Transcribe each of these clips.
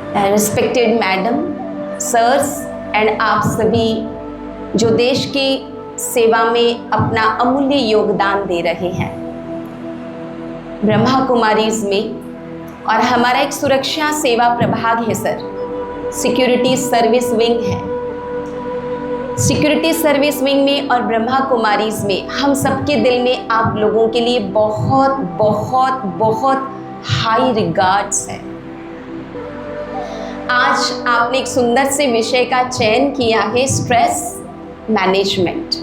Respected madam, sirs and आप सभी जो देश की सेवा में अपना अमूल्य योगदान दे रहे हैं ब्रह्मा कुमारीज में, और हमारा एक सुरक्षा सेवा प्रभाग है सर, सिक्योरिटी सर्विस विंग है। सिक्योरिटी सर्विस विंग में और ब्रह्मा कुमारीज में हम सबके दिल में आप लोगों के लिए बहुत बहुत बहुत हाई रिगार्ड्स है। आज आपने एक सुंदर से विषय का चयन किया है, स्ट्रेस मैनेजमेंट।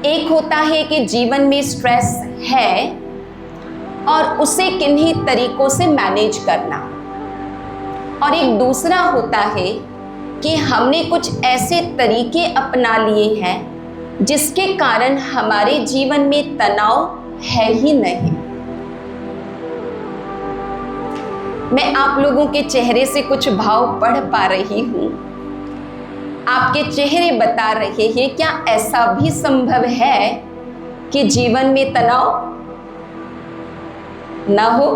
एक होता है कि जीवन में स्ट्रेस है और उसे किन्हीं तरीकों से मैनेज करना, और एक दूसरा होता है कि हमने कुछ ऐसे तरीके अपना लिए हैं जिसके कारण हमारे जीवन में तनाव है ही नहीं। मैं आप लोगों के चेहरे से कुछ भाव पढ़ पा रही हूँ। आपके चेहरे बता रहे हैं क्या ऐसा भी संभव है कि जीवन में तनाव न हो।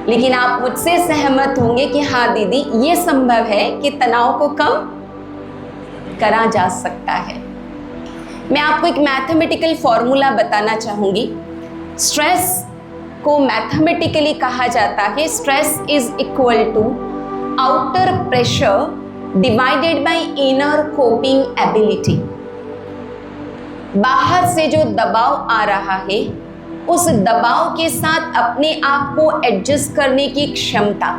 लेकिन आप मुझसे सहमत होंगे कि हाँ दीदी, ये संभव है कि तनाव को कम करा जा सकता है। मैं आपको एक मैथमेटिकल फॉर्मूला बताना चाहूंगी। स्ट्रेस को मैथमेटिकली कहा जाता है, stress is equal to outer pressure divided by inner coping ability. बाहर से जो दबाव आ रहा है उस दबाव के साथ अपने आप को एडजस्ट करने की क्षमता।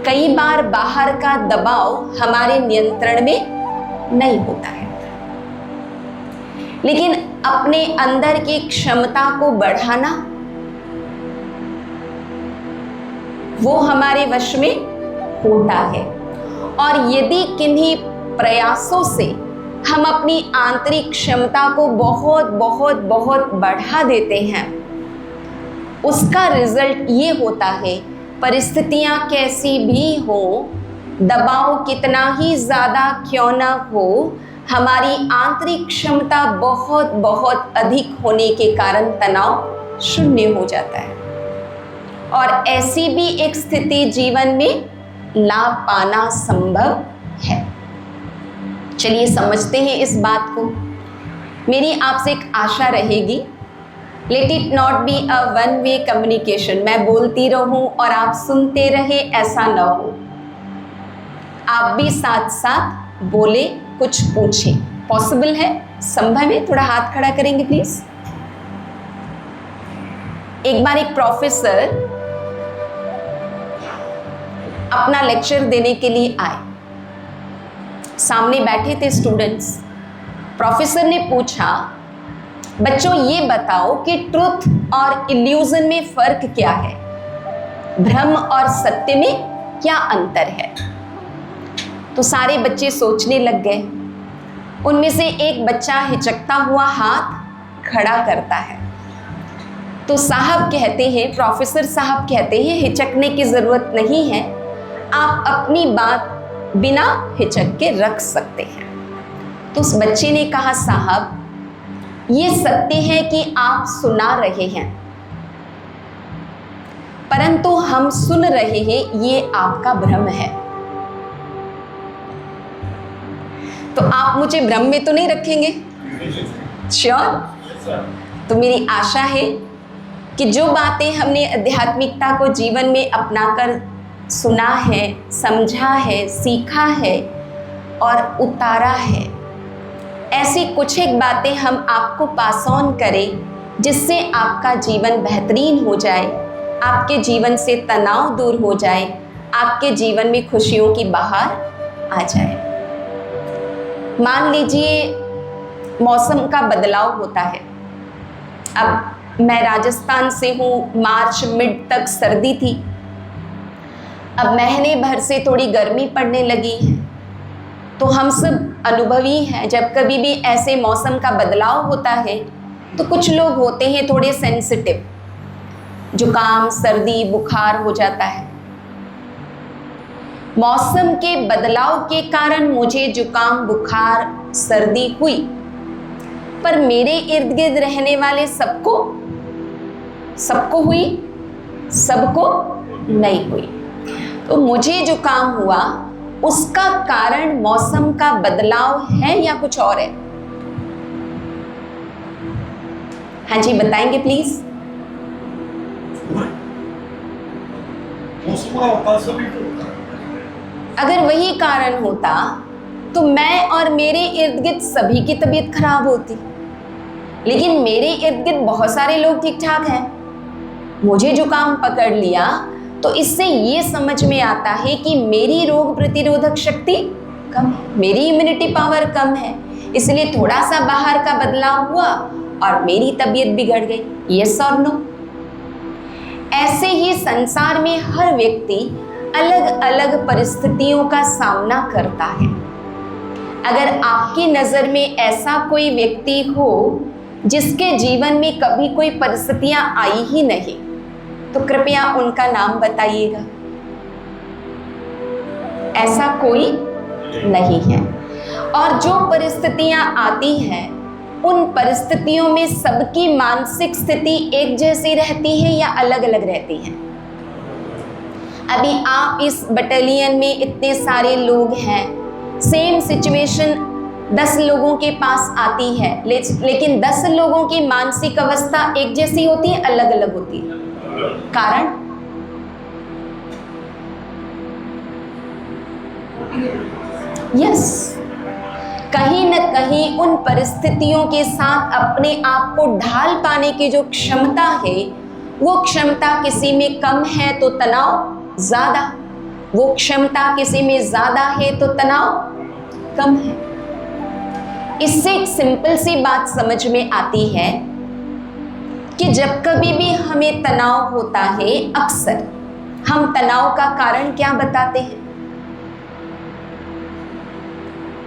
कई बार बाहर का दबाव हमारे नियंत्रण में नहीं होता है, लेकिन अपने अंदर की क्षमता को बढ़ाना वो हमारे वश में होता है। और यदि किन्हीं प्रयासों से हम अपनी आंतरिक क्षमता को बहुत बहुत बहुत बढ़ा देते हैं, उसका रिजल्ट ये होता है, परिस्थितियां कैसी भी हो, दबाव कितना ही ज़्यादा क्यों ना हो, हमारी आंतरिक क्षमता बहुत बहुत अधिक होने के कारण तनाव शून्य हो जाता है। और ऐसी भी एक स्थिति जीवन में ला पाना संभव है। चलिए समझते हैं इस बात को। मेरी आपसे एक आशा रहेगी, let it not be a one way communication. मैं बोलती रहूं और आप सुनते रहे, ऐसा न हो। आप भी साथ साथ बोले, कुछ पूछें। पॉसिबल है, संभव है? थोड़ा हाथ खड़ा करेंगे प्लीज। एक बार एक प्रोफेसर अपना लेक्चर देने के लिए आए। सामने बैठे थे स्टूडेंट्स। प्रोफेसर ने पूछा, बच्चों ये बताओ कि ट्रुथ और इल्यूजन में फर्क क्या है, भ्रम और सत्य में क्या अंतर है। तो सारे बच्चे सोचने लग गए। उनमें से एक बच्चा हिचकता हुआ हाथ खड़ा करता है। तो साहब कहते हैं, प्रोफेसर साहब कहते हैं, हिचकने की जरूरत नहीं है, आप अपनी बात बिना हिचक के रख सकते हैं। तो उस बच्चे ने कहा, साहब ये सत्य है कि आप सुना रहे हैं, परंतु हम सुन रहे हैं, ये आपका भ्रम है। तो आप मुझे भ्रम में तो नहीं रखेंगे? श्योर? तो मेरी आशा है कि जो बातें हमने आध्यात्मिकता को जीवन में अपनाकर सुना है, समझा है, सीखा है और उतारा है, ऐसी कुछ एक बातें हम आपको पास ऑन करें जिससे आपका जीवन बेहतरीन हो जाए, आपके जीवन से तनाव दूर हो जाए, आपके जीवन में खुशियों की बहार आ जाए। मान लीजिए मौसम का बदलाव होता है। अब मैं राजस्थान से हूँ, मार्च मिड तक सर्दी थी, अब महीने भर से थोड़ी गर्मी पड़ने लगी है। तो हम सब अनुभवी हैं, जब कभी भी ऐसे मौसम का बदलाव होता है तो कुछ लोग होते हैं थोड़े सेंसिटिव, जुकाम, सर्दी, बुखार हो जाता है। मौसम के बदलाव के कारण मुझे जुकाम, बुखार, सर्दी हुई, पर मेरे इर्द गिर्द रहने वाले सबको हुई? सबको नहीं हुई। तो मुझे जो काम हुआ उसका कारण मौसम का बदलाव है या कुछ और है? हाँ जी, बताएंगे प्लीज। अगर वही कारण होता तो मैं और मेरे इर्द गिर्द सभी की तबीयत खराब होती, लेकिन मेरे इर्द गिर्द बहुत सारे लोग ठीक ठाक हैं। मुझे जुकाम पकड़ लिया तो इससे ये समझ में आता है कि मेरी रोग प्रतिरोधक शक्ति कम है, मेरी इम्यूनिटी पावर कम है, इसलिए थोड़ा सा बाहर का बदलाव हुआ और मेरी तबीयत बिगड़ गई। यस और नो? ऐसे ही संसार में हर व्यक्ति अलग अलग परिस्थितियों का सामना करता है। अगर आपकी नज़र में ऐसा कोई व्यक्ति हो जिसके जीवन में कभी कोई परिस्थितियां आई ही नहीं, तो कृपया उनका नाम बताइएगा। ऐसा कोई नहीं है। और जो परिस्थितियां आती हैं उन परिस्थितियों में सबकी मानसिक स्थिति एक जैसी रहती है या अलग अलग रहती है? अभी आप इस बटालियन में इतने सारे लोग हैं, सेम सिचुएशन 10 लोगों के पास आती है, लेकिन 10 लोगों की मानसिक अवस्था एक जैसी होती है, अलग अलग होती है। कारण? यस, कहीं न कहीं उन परिस्थितियों के साथ अपने आप को ढाल पाने की जो क्षमता है, वो क्षमता किसी में कम है तो तनाव ज्यादा, वो क्षमता किसी में ज्यादा है तो तनाव कम है। इससे एक सिंपल सी बात समझ में आती है कि जब कभी भी हमें तनाव होता है, अक्सर हम तनाव का कारण क्या बताते हैं?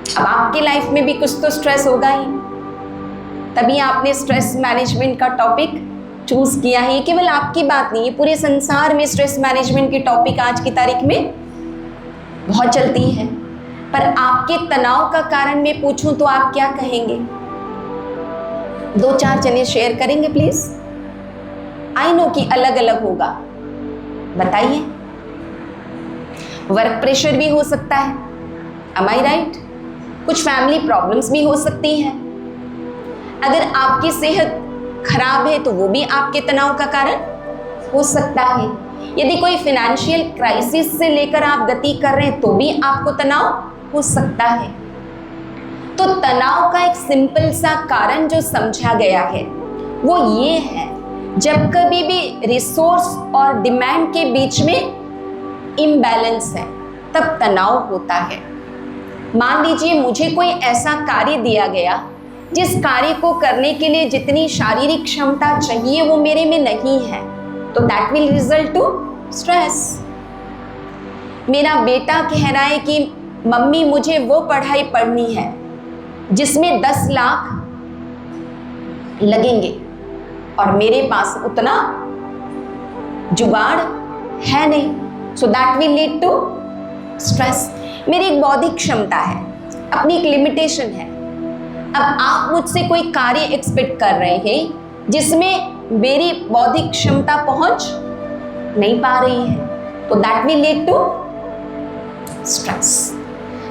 अब आपकी लाइफ में भी कुछ तो स्ट्रेस होगा ही, तभी आपने स्ट्रेस मैनेजमेंट का टॉपिक चूज किया है। केवल आपकी बात नहीं है, पूरे संसार में स्ट्रेस मैनेजमेंट की टॉपिक आज की तारीख में बहुत चलती है। पर आपके तनाव का कारण मैं पूछूं तो आप क्या कहेंगे? 2-4 जने शेयर करेंगे प्लीज। आई नो कि अलग अलग होगा, बताइए। वर्क प्रेशर भी हो सकता है, am I right? कुछ फैमिली प्रॉब्लम्स भी हो सकती हैं। अगर आपकी सेहत खराब है तो वो भी आपके तनाव का कारण हो सकता है। यदि कोई फाइनेंशियल क्राइसिस से लेकर आप गति कर रहे हैं तो भी आपको तनाव हो सकता है। तो तनाव का एक सिंपल सा कारण जो समझा गया है वो ये है, जब कभी भी रिसोर्स और डिमांड के बीच में इम्बैलेंस है तब तनाव होता है। मान लीजिए मुझे कोई ऐसा कार्य दिया गया जिस कार्य को करने के लिए जितनी शारीरिक क्षमता चाहिए वो मेरे में नहीं है, तो that will result to stress. मेरा बेटा कह रहा है कि मम्मी मुझे वो पढ़ाई पढ़नी है जिसमें 10 लाख लगेंगे और मेरे पास उतना जुगाड़ है नहीं, so that will lead to stress. मेरी एक बौद्धिक क्षमता है, अपनी एक लिमिटेशन है। अब आप मुझसे कोई कार्य एक्सपेक्ट कर रहे हैं जिसमें मेरी बौद्धिक क्षमता पहुंच नहीं पा रही है, तो that will lead to stress.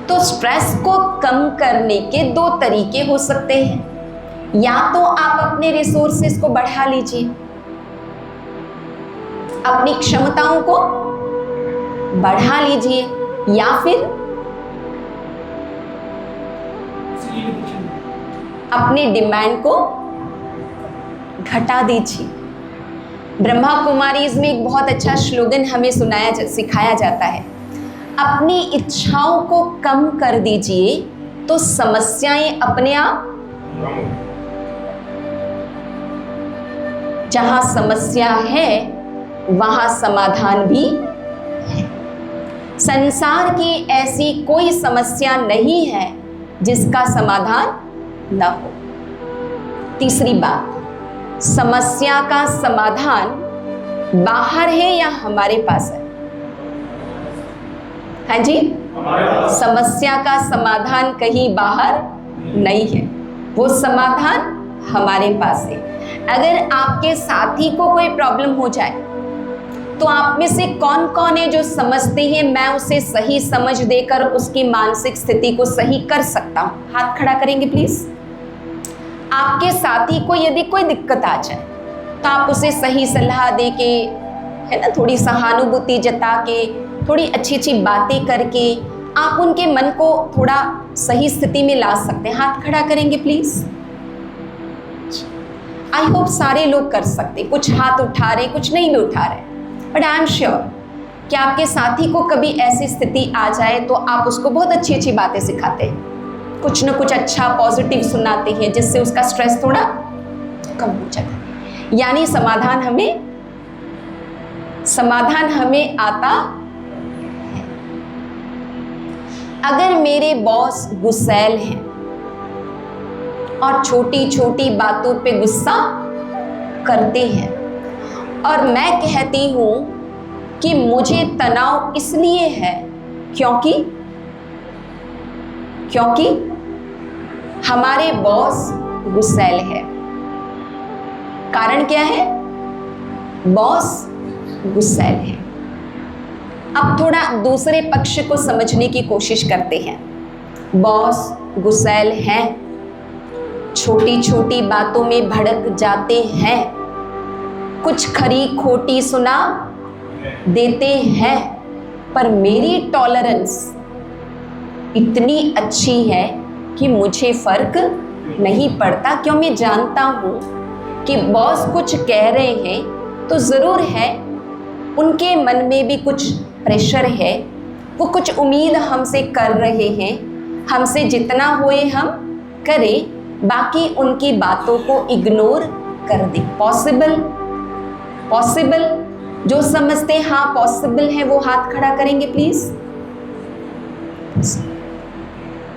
तो स्ट्रेस को कम करने के 2 तरीके हो सकते हैं। या तो आप अपने रिसोर्सेस को बढ़ा लीजिए, अपनी क्षमताओं को बढ़ा लीजिए, या फिर अपने डिमांड को घटा दीजिए। ब्रह्मा कुमारीज में एक बहुत अच्छा स्लोगन हमें सिखाया जाता है, अपनी इच्छाओं को कम कर दीजिए तो समस्याएं अपने आप। जहां समस्या है वहां समाधान भी है। संसार की ऐसी कोई समस्या नहीं है जिसका समाधान न हो। तीसरी बात, समस्या का समाधान बाहर है या हमारे पास है? हाँ जी, समस्या का समाधान कहीं बाहर नहीं है, वो समाधान हमारे पास है। अगर आपके साथी को कोई प्रॉब्लम हो जाए तो आप में से कौन कौन है जो समझते हैं मैं उसे सही समझ देकर उसकी मानसिक स्थिति को सही कर सकता हूं? हाथ खड़ा करेंगे प्लीज। आपके साथी को यदि कोई दिक्कत आ जाए तो आप उसे सही सलाह दे के, है ना, थोड़ी सहानुभूति जता के, थोड़ी अच्छी अच्छी बातें करके आप उनके मन को थोड़ा सही स्थिति में ला सकते हैं। हाथ खड़ा करेंगे प्लीज। आई होप सारे लोग कर सकते, कुछ हाथ उठा रहे, कुछ नहीं भी उठा रहे, बट आई एम श्योर कि आपके साथी को कभी ऐसी स्थिति आ जाए तो आप उसको बहुत अच्छी अच्छी बातें सिखाते हैं, कुछ न कुछ अच्छा पॉजिटिव सुनाते हैं, जिससे उसका स्ट्रेस थोड़ा कम हो जाता है। यानी समाधान हमें आता है। अगर मेरे बॉस गुस्सैल हैं और छोटी छोटी बातों पे गुस्सा करते हैं और मैं कहती हूं कि मुझे तनाव इसलिए है क्योंकि हमारे बॉस गुस्सैल है। कारण क्या है? बॉस गुस्सैल है। अब थोड़ा दूसरे पक्ष को समझने की कोशिश करते हैं। बॉस गुस्सैल हैं, छोटी छोटी बातों में भड़क जाते हैं, कुछ खरी खोटी सुना देते हैं, पर मेरी टॉलरेंस इतनी अच्छी है कि मुझे फर्क नहीं पड़ता, क्यों मैं जानता हूं कि बॉस कुछ कह रहे हैं तो जरूर है उनके मन में भी कुछ प्रेशर है, वो कुछ उम्मीद हमसे कर रहे हैं, हमसे जितना होए हम करें, बाकी उनकी बातों को इग्नोर कर दे। पॉसिबल जो समझते हैं हाँ पॉसिबल है वो हाथ खड़ा करेंगे प्लीज।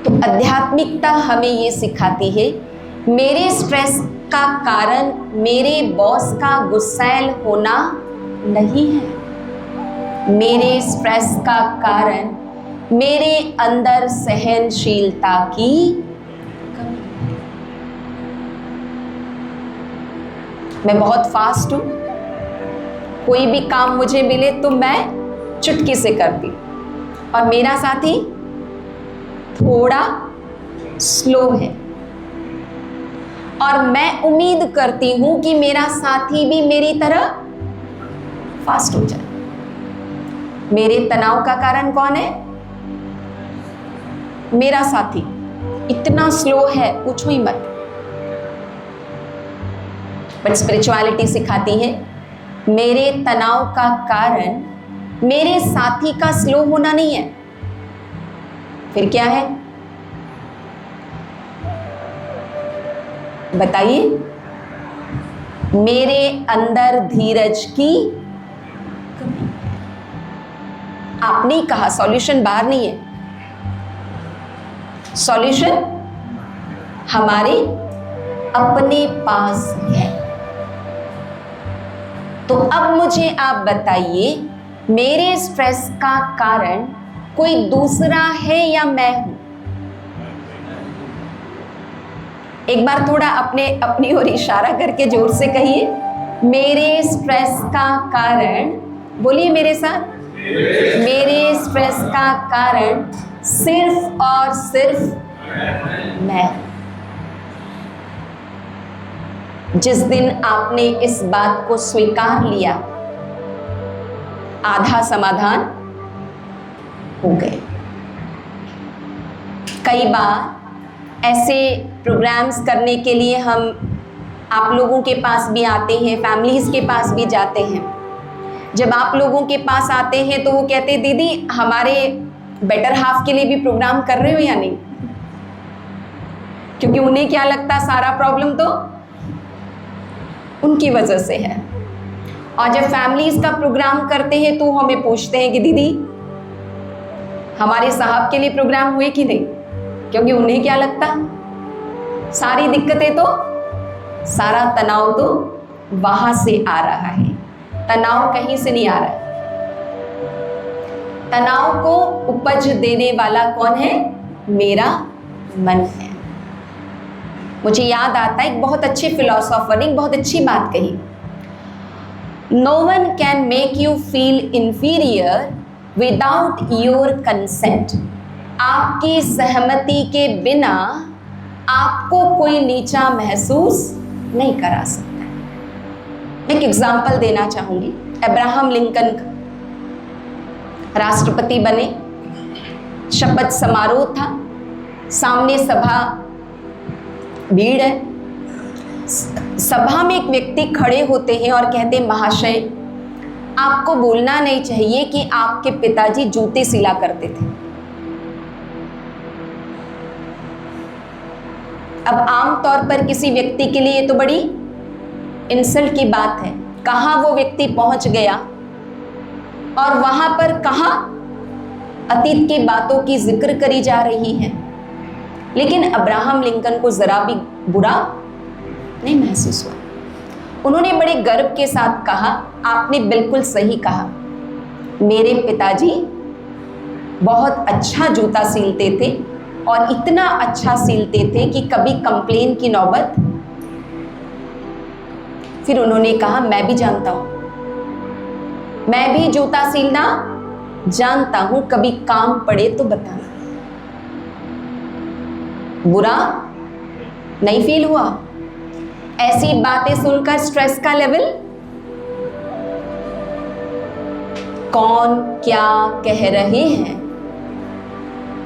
तो आध्यात्मिकता हमें ये सिखाती है मेरे स्ट्रेस का कारण मेरे बॉस का गुस्सैल होना नहीं है, मेरे स्ट्रेस का कारण मेरे अंदर सहनशीलता की कमी। मैं बहुत फास्ट हूं, कोई भी काम मुझे मिले तो मैं चुटकी से करती हूं और मेरा साथी थोड़ा स्लो है और मैं उम्मीद करती हूं कि मेरा साथी भी मेरी तरह फास्ट हो जाए। मेरे तनाव का कारण कौन है? मेरा साथी इतना स्लो है, पूछो ही मत। बट स्पिरिचुअलिटी सिखाती है मेरे तनाव का कारण मेरे साथी का स्लो होना नहीं है, फिर क्या है? बताइए। मेरे अंदर धीरज की कमी। आपने ही कहा सॉल्यूशन बाहर नहीं है, सॉल्यूशन हमारे अपने पास है। तो अब मुझे आप बताइए मेरे स्ट्रेस का कारण कोई दूसरा है या मैं हूं? एक बार थोड़ा अपनी ओर इशारा करके जोर से कहिए, मेरे स्ट्रेस का कारण, बोलिए मेरे साथ, मेरे स्ट्रेस का कारण सिर्फ और सिर्फ मैं। जिस दिन आपने इस बात को स्वीकार लिया, आधा समाधान हो गए। कई बार ऐसे प्रोग्राम्स करने के लिए हम आप लोगों के पास भी आते हैं, फैमिलीज के पास भी जाते हैं। जब आप लोगों के पास आते हैं तो वो कहते हैं दीदी हमारे बेटर हाफ के लिए भी प्रोग्राम कर रहे हो या नहीं, क्योंकि उन्हें क्या लगता सारा प्रॉब्लम तो उनकी वजह से है। और जब फैमिलीज का प्रोग्राम करते हैं तो हमें पूछते हैं कि दीदी हमारे साहब के लिए प्रोग्राम हुए कि नहीं, क्योंकि उन्हें क्या लगता सारी दिक्कतें तो, सारा तनाव तो वहां से आ रहा है, तनाव कहीं से नहीं आ रहा है। तनाव को उपज देने वाला कौन है? मेरा मन है। मुझे याद आता है एक बहुत अच्छे फिलोसोफर ने एक बहुत अच्छी बात कही। No one can make you feel inferior without your consent. आपकी सहमति के बिना आपको कोई नीचा महसूस नहीं करा सकता। मैं एक एग्जाम्पल देना चाहूंगी। अब्राहम लिंकन राष्ट्रपति बने, शपथ समारोह था, सामने सभा, भीड़ है, सभा में एक व्यक्ति खड़े होते हैं और कहते हैं, महाशय आपको बोलना नहीं चाहिए कि आपके पिताजी जूते सिला करते थे। अब आमतौर पर किसी व्यक्ति के लिए ये तो बड़ी इंसल्ट की बात है। कहाँ वो व्यक्ति पहुंच गया और वहां पर कहाँ अतीत की बातों की जिक्र करी जा रही है। लेकिन अब्राहम लिंकन को जरा भी बुरा नहीं महसूस हुआ। उन्होंने बड़े गर्व के साथ कहा, आपने बिल्कुल सही कहा, मेरे पिताजी बहुत अच्छा जूता सिलते थे और इतना अच्छा सिलते थे कि कभी कंप्लेन की नौबत। फिर उन्होंने कहा, मैं भी जानता हूं, मैं भी जूता सिलना जानता हूं, कभी काम पड़े तो बताना। बुरा नहीं फील हुआ? ऐसी बातें सुनकर स्ट्रेस का लेवल, कौन क्या कह रहे हैं,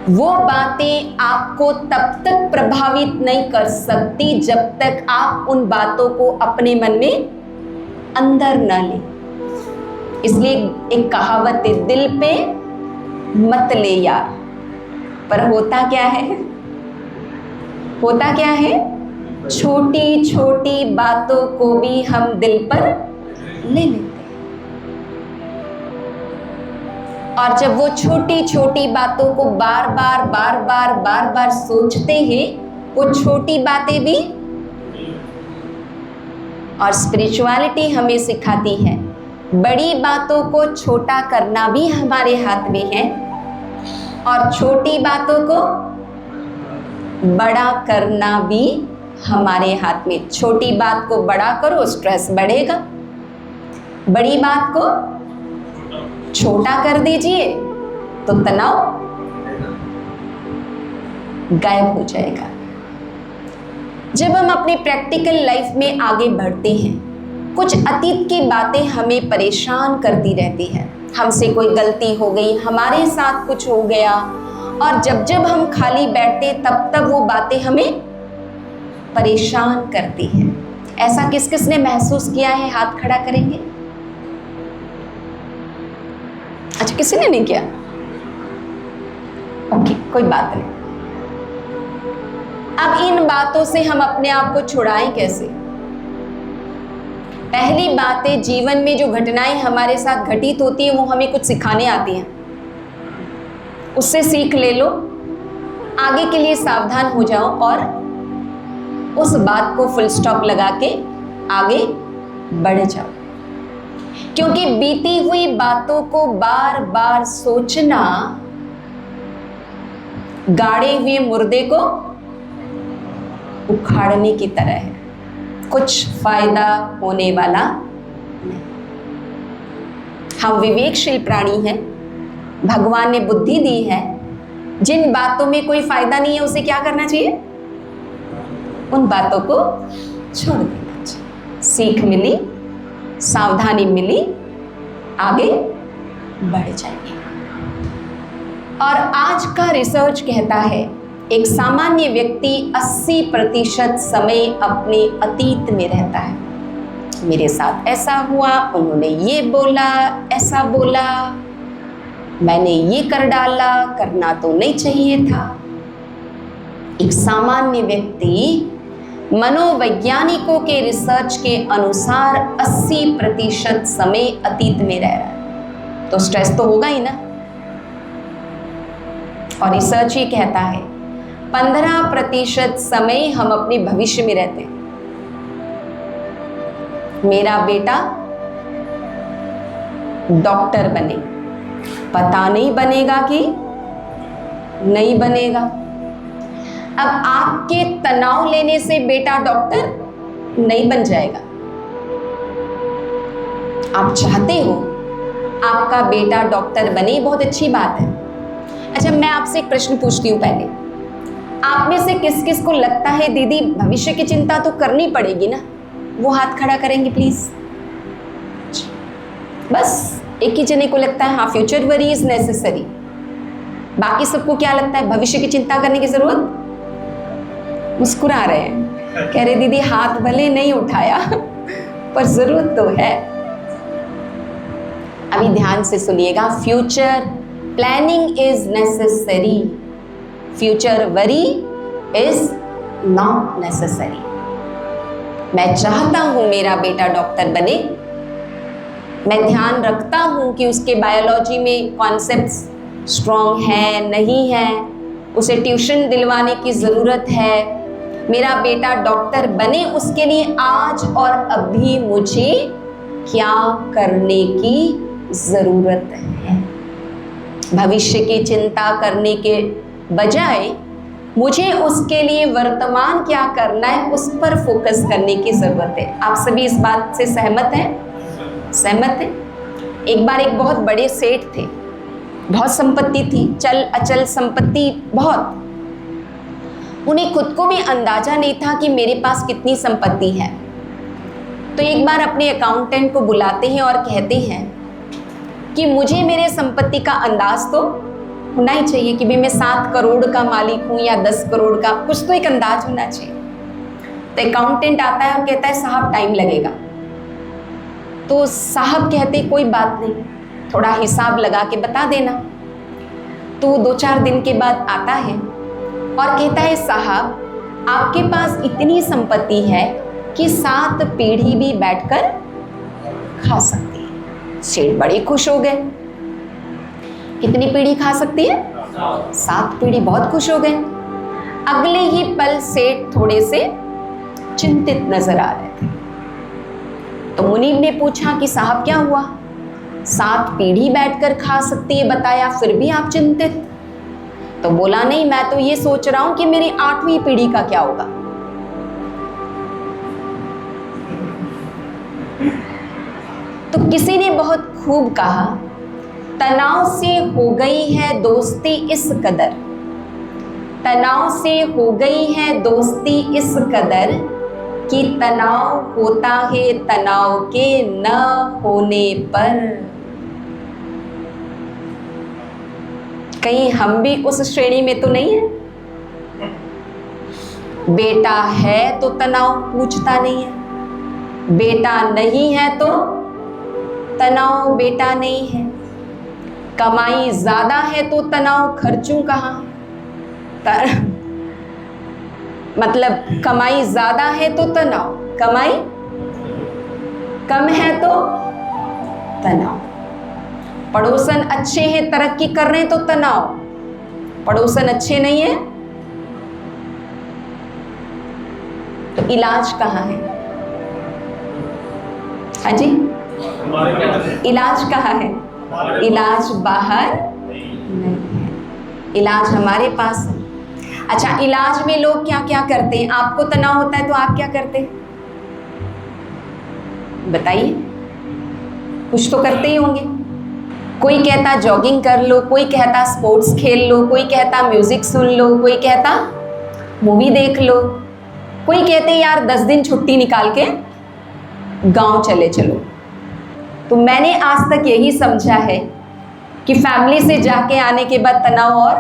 वो बातें आपको तब तक प्रभावित नहीं कर सकती जब तक आप उन बातों को अपने मन में अंदर न लें। इसलिए एक कहावत है, दिल पे मत ले यार। पर होता क्या है, होता क्या है, छोटी छोटी बातों को भी हम दिल पर ले लेते हैं। और जब वो छोटी छोटी बातों को बार बार सोचते हैं, वो छोटी बातें भी, और स्पिरिचुअलिटी हमें सिखाती है बड़ी बातों को छोटा करना भी हमारे हाथ में है और छोटी बातों को बड़ा करना भी हमारे हाथ में। छोटी बात को बड़ा करो, स्ट्रेस बढ़ेगा, बड़ी बात को छोटा कर दीजिए तो तनाव गायब हो जाएगा। जब हम अपनी प्रैक्टिकल लाइफ में आगे बढ़ते हैं, कुछ अतीत की बातें हमें परेशान करती रहती हैं। हमसे कोई गलती हो गई, हमारे साथ कुछ हो गया, और जब जब हम खाली बैठते तब तब वो बातें हमें परेशान करती हैं। ऐसा किस किस ने महसूस किया है? हाथ खड़ा करेंगे। अच्छा, किसी ने नहीं किया? ओके, कोई बात नहीं। अब इन बातों से हम अपने आप को छुड़ाएं कैसे? पहली बात है, जीवन में जो घटनाएं हमारे साथ घटित होती है वो हमें कुछ सिखाने आती हैं। उससे सीख ले लो, आगे के लिए सावधान हो जाओ और उस बात को फुल स्टॉप लगा के आगे बढ़ जाओ। क्योंकि बीती हुई बातों को बार बार सोचना गाड़े हुए मुर्दे को उखाड़ने की तरह है, कुछ फायदा होने वाला नहीं। हम विवेकशील प्राणी हैं, भगवान ने बुद्धि दी है। जिन बातों में कोई फायदा नहीं है उसे क्या करना चाहिए? उन बातों को छोड़ देना चाहिए। सीख मिली, सावधानी मिली, आगे बढ़ जाएंगे। और आज का रिसर्च कहता है एक सामान्य व्यक्ति 80% समय अपने अतीत में रहता है। मेरे साथ ऐसा हुआ, उन्होंने ये बोला, ऐसा बोला, मैंने ये कर डाला, करना तो नहीं चाहिए था। एक सामान्य व्यक्ति मनोवैज्ञानिकों के रिसर्च के अनुसार 80% समय अतीत में रह रहा है, तो स्ट्रेस तो होगा ही ना। और रिसर्च ये कहता है 15% समय हम अपने भविष्य में रहते हैं। मेरा बेटा डॉक्टर बने, पता नहीं बनेगा कि नहीं बनेगा। अब आपके तनाव लेने से बेटा डॉक्टर नहीं बन जाएगा। आप चाहते हो आपका बेटा डॉक्टर बने, बहुत अच्छी बात है। अच्छा, मैं आपसे एक प्रश्न पूछती हूँ पहले, आप में से किस किस को लगता है दीदी भविष्य की चिंता तो करनी पड़ेगी ना? वो हाथ खड़ा करेंगे प्लीज। बस एक ही जने को लगता है हाँ, फ्यूचर वरी इज नेसेसरी। बाकी सबको क्या लगता है, भविष्य की चिंता करने की जरूरत? मुस्कुरा रहे हैं, कह रहे दीदी हाथ भले नहीं उठाया पर जरूरत तो है। अभी ध्यान से सुनिएगा, future planning is necessary, future worry is not necessary. मैं चाहता हूं मेरा बेटा डॉक्टर बने, मैं ध्यान रखता हूं कि उसके बायोलॉजी में कॉन्सेप्ट्स स्ट्रॉन्ग है नहीं है, उसे ट्यूशन दिलवाने की ज़रूरत है, मेरा बेटा डॉक्टर बने, उसके लिए आज और अभी मुझे क्या करने की ज़रूरत है। भविष्य की चिंता करने के बजाय मुझे उसके लिए वर्तमान क्या करना है उस पर फोकस करने की ज़रूरत है। आप सभी इस बात से सहमत हैं? सहमत हैं? एक बार एक बहुत बड़े सेठ थे, बहुत संपत्ति थी, चल अचल संपत्ति बहुत। उन्हें खुद को भी अंदाजा नहीं था कि मेरे पास कितनी संपत्ति है। तो एक बार अपने अकाउंटेंट को बुलाते हैं और कहते हैं कि मुझे मेरे संपत्ति का अंदाज तो होना ही चाहिए कि भाई मैं 7 करोड़ का मालिक हूँ या 10 करोड़ का, कुछ तो एक अंदाज होना चाहिए। तो अकाउंटेंट आता है और कहता है साहब टाइम लगेगा। तो साहब कहते कोई बात नहीं, थोड़ा हिसाब लगा के बता देना। तो 2-4 दिन के बाद आता है और कहता है साहब आपके पास इतनी संपत्ति है कि 7 पीढ़ी भी बैठकर खा सकती है। सेठ बड़े खुश हो गए। कितनी पीढ़ी खा सकती है? 7 पीढ़ी। बहुत खुश हो गए। अगले ही पल सेठ थोड़े से चिंतित नजर आ रहे थे। तो मुनीब ने पूछा कि साहब क्या हुआ, 7 पीढ़ी बैठकर खा सकती है बताया, फिर भी आप चिंतित? तो बोला नहीं, मैं तो ये सोच रहा हूं कि मेरी 8वीं पीढ़ी का क्या होगा। तो किसी ने बहुत खूब कहा, तनाव से हो गई है दोस्ती इस कदर, तनाव से हो गई है दोस्ती इस कदर कि तनाव होता है तनाव के न होने पर। कहीं हम भी उस श्रेणी में तो नहीं है? बेटा है तो तनाव पूछता नहीं है, बेटा नहीं है तो तनाव बेटा नहीं है, कमाई ज्यादा है तो तनाव खर्चूं कहाँ, मतलब कमाई ज्यादा है तो तनाव, कमाई कम है तो तनाव, पड़ोसन अच्छे हैं तरक्की कर रहे हैं तो तनाव, पड़ोसन अच्छे नहीं है तो इलाज कहाँ है? हाँ जी, इलाज कहाँ है? इलाज बाहर नहीं है, इलाज हमारे पास है। अच्छा, इलाज में लोग क्या क्या करते हैं? आपको तनाव होता है तो आप क्या करते हैं बताइए? कुछ तो करते ही होंगे। कोई कहता जॉगिंग कर लो, कोई कहता स्पोर्ट्स खेल लो, कोई कहता म्यूजिक सुन लो, कोई कहता मूवी देख लो, कोई कहते यार 10 दिन छुट्टी निकाल के गांव चले चलो। तो मैंने आज तक यही समझा है कि फैमिली से जाके आने के बाद तनाव और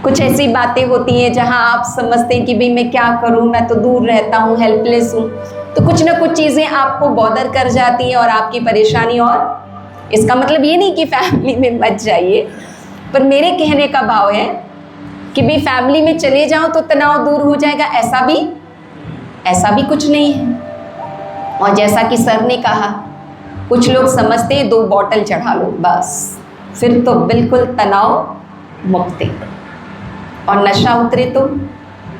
कुछ ऐसी बातें होती हैं जहां आप समझते हैं कि भाई मैं क्या करूं, मैं तो दूर रहता हूं, हेल्पलेस हूं, तो कुछ ना कुछ चीजें आपको बॉदर कर जाती हैं और आपकी परेशानी। और इसका मतलब ये नहीं कि फैमिली में मत जाइए, पर मेरे कहने का भाव है कि भाई फैमिली में चले जाओ तो तनाव दूर हो जाएगा, ऐसा भी कुछ नहीं है। और जैसा कि सर ने कहा, कुछ लोग समझते हैं 2 बॉटल चढ़ा लो बस, फिर तो बिल्कुल तनाव मुक्ति, और नशा उतरे तो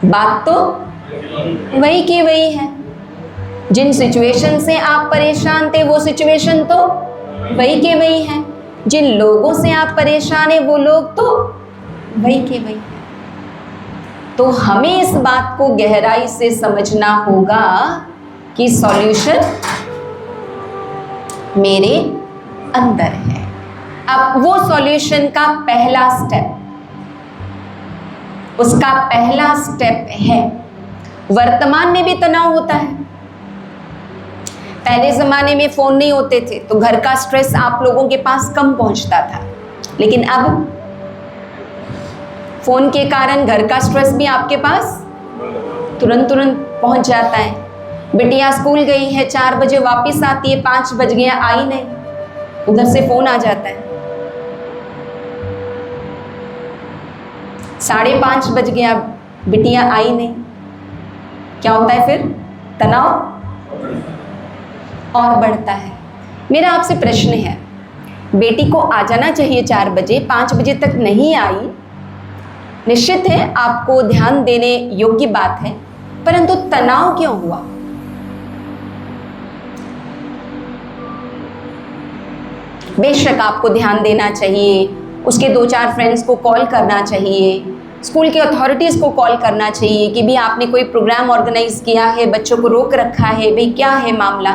बात तो वही की वही है। जिन सिचुएशन से आप परेशान थे वो सिचुएशन तो वही के वही है, जिन लोगों से आप परेशान हैं वो लोग तो वही के वही है। तो हमें इस बात को गहराई से समझना होगा कि सॉल्यूशन मेरे अंदर है। अब वो सॉल्यूशन का पहला स्टेप, उसका पहला स्टेप है, वर्तमान में भी तनाव होता है। पहले जमाने में फोन नहीं होते थे तो घर का स्ट्रेस आप लोगों के पास कम पहुंचता था, लेकिन अब फोन के कारण घर का स्ट्रेस भी आपके पास तुरंत पहुंच जाता है। बिटिया स्कूल गई है, 4 बजे वापस आती है, 5 बज गया आई नहीं, उधर से फोन आ जाता है। 5:30 बज गया, बिटिया आई नहीं, क्या होता है फिर? तनाव और बढ़ता है। मेरा आपसे प्रश्न है, बेटी को आ जाना चाहिए 4 बजे, 5 बजे तक नहीं आई, निश्चित है आपको ध्यान देने योग्य बात है, परंतु तनाव क्यों हुआ? बेशक आपको ध्यान देना चाहिए, उसके 2-4 फ्रेंड्स को कॉल करना चाहिए, स्कूल के अथॉरिटीज़ को कॉल करना चाहिए कि भी आपने कोई प्रोग्राम ऑर्गेनाइज किया है, बच्चों को रोक रखा है, भाई क्या है मामला,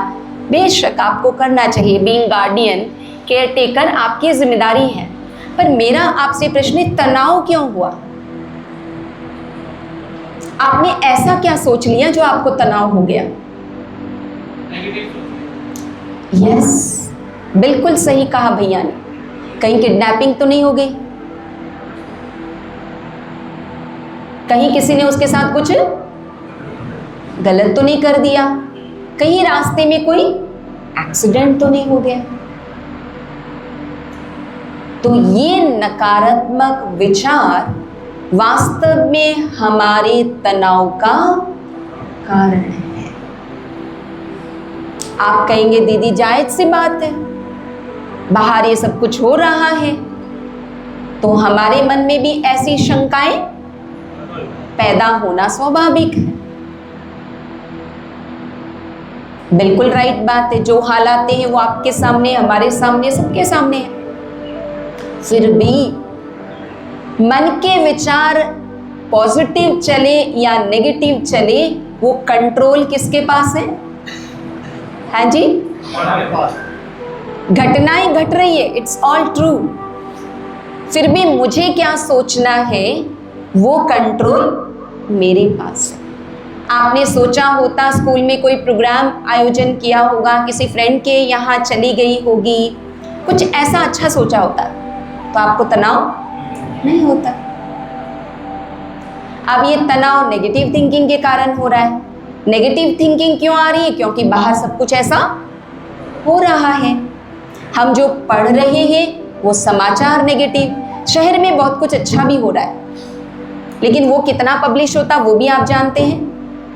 बेशक आपको करना चाहिए। बीइंग गार्डियन, केयर टेकर आपकी जिम्मेदारी है। पर मेरा आपसे प्रश्न है, तनाव क्यों हुआ? आपने ऐसा क्या सोच लिया जो आपको तनाव हो गया? यस, बिल्कुल सही कहा भैया ने। कहीं किडनैपिंग तो नहीं हो गई? कहीं किसी ने उसके साथ कुछ गलत तो नहीं कर दिया? कहीं रास्ते में कोई एक्सीडेंट तो नहीं हो गया? तो ये नकारात्मक विचार वास्तव में हमारे तनाव का कारण है। आप कहेंगे दीदी जायज सी बात है, बाहर ये सब कुछ हो रहा है, तो हमारे मन में भी ऐसी शंकाएं पैदा होना स्वाभाविक है। बिल्कुल राइट बात है, जो हालात हैं वो आपके सामने, हमारे सामने, सबके सामने है। फिर भी मन के विचार पॉजिटिव चले या नेगेटिव चले, वो कंट्रोल किसके पास है? हाँ जी, घटनाएं घट रही है, इट्स ऑल ट्रू, फिर भी मुझे क्या सोचना है, वो कंट्रोल मेरे पास है। आपने सोचा होता स्कूल में कोई प्रोग्राम आयोजन किया होगा, किसी फ्रेंड के यहाँ चली गई होगी, कुछ ऐसा अच्छा सोचा होता तो आपको तनाव नहीं होता। अब ये तनाव नेगेटिव थिंकिंग के कारण हो रहा है। नेगेटिव थिंकिंग क्यों आ रही है? क्योंकि बाहर सब कुछ ऐसा हो रहा है। हम जो पढ़ रहे हैं वो समाचार नेगेटिव, शहर में बहुत कुछ अच्छा भी हो रहा है, लेकिन वो कितना पब्लिश होता वो भी आप जानते हैं,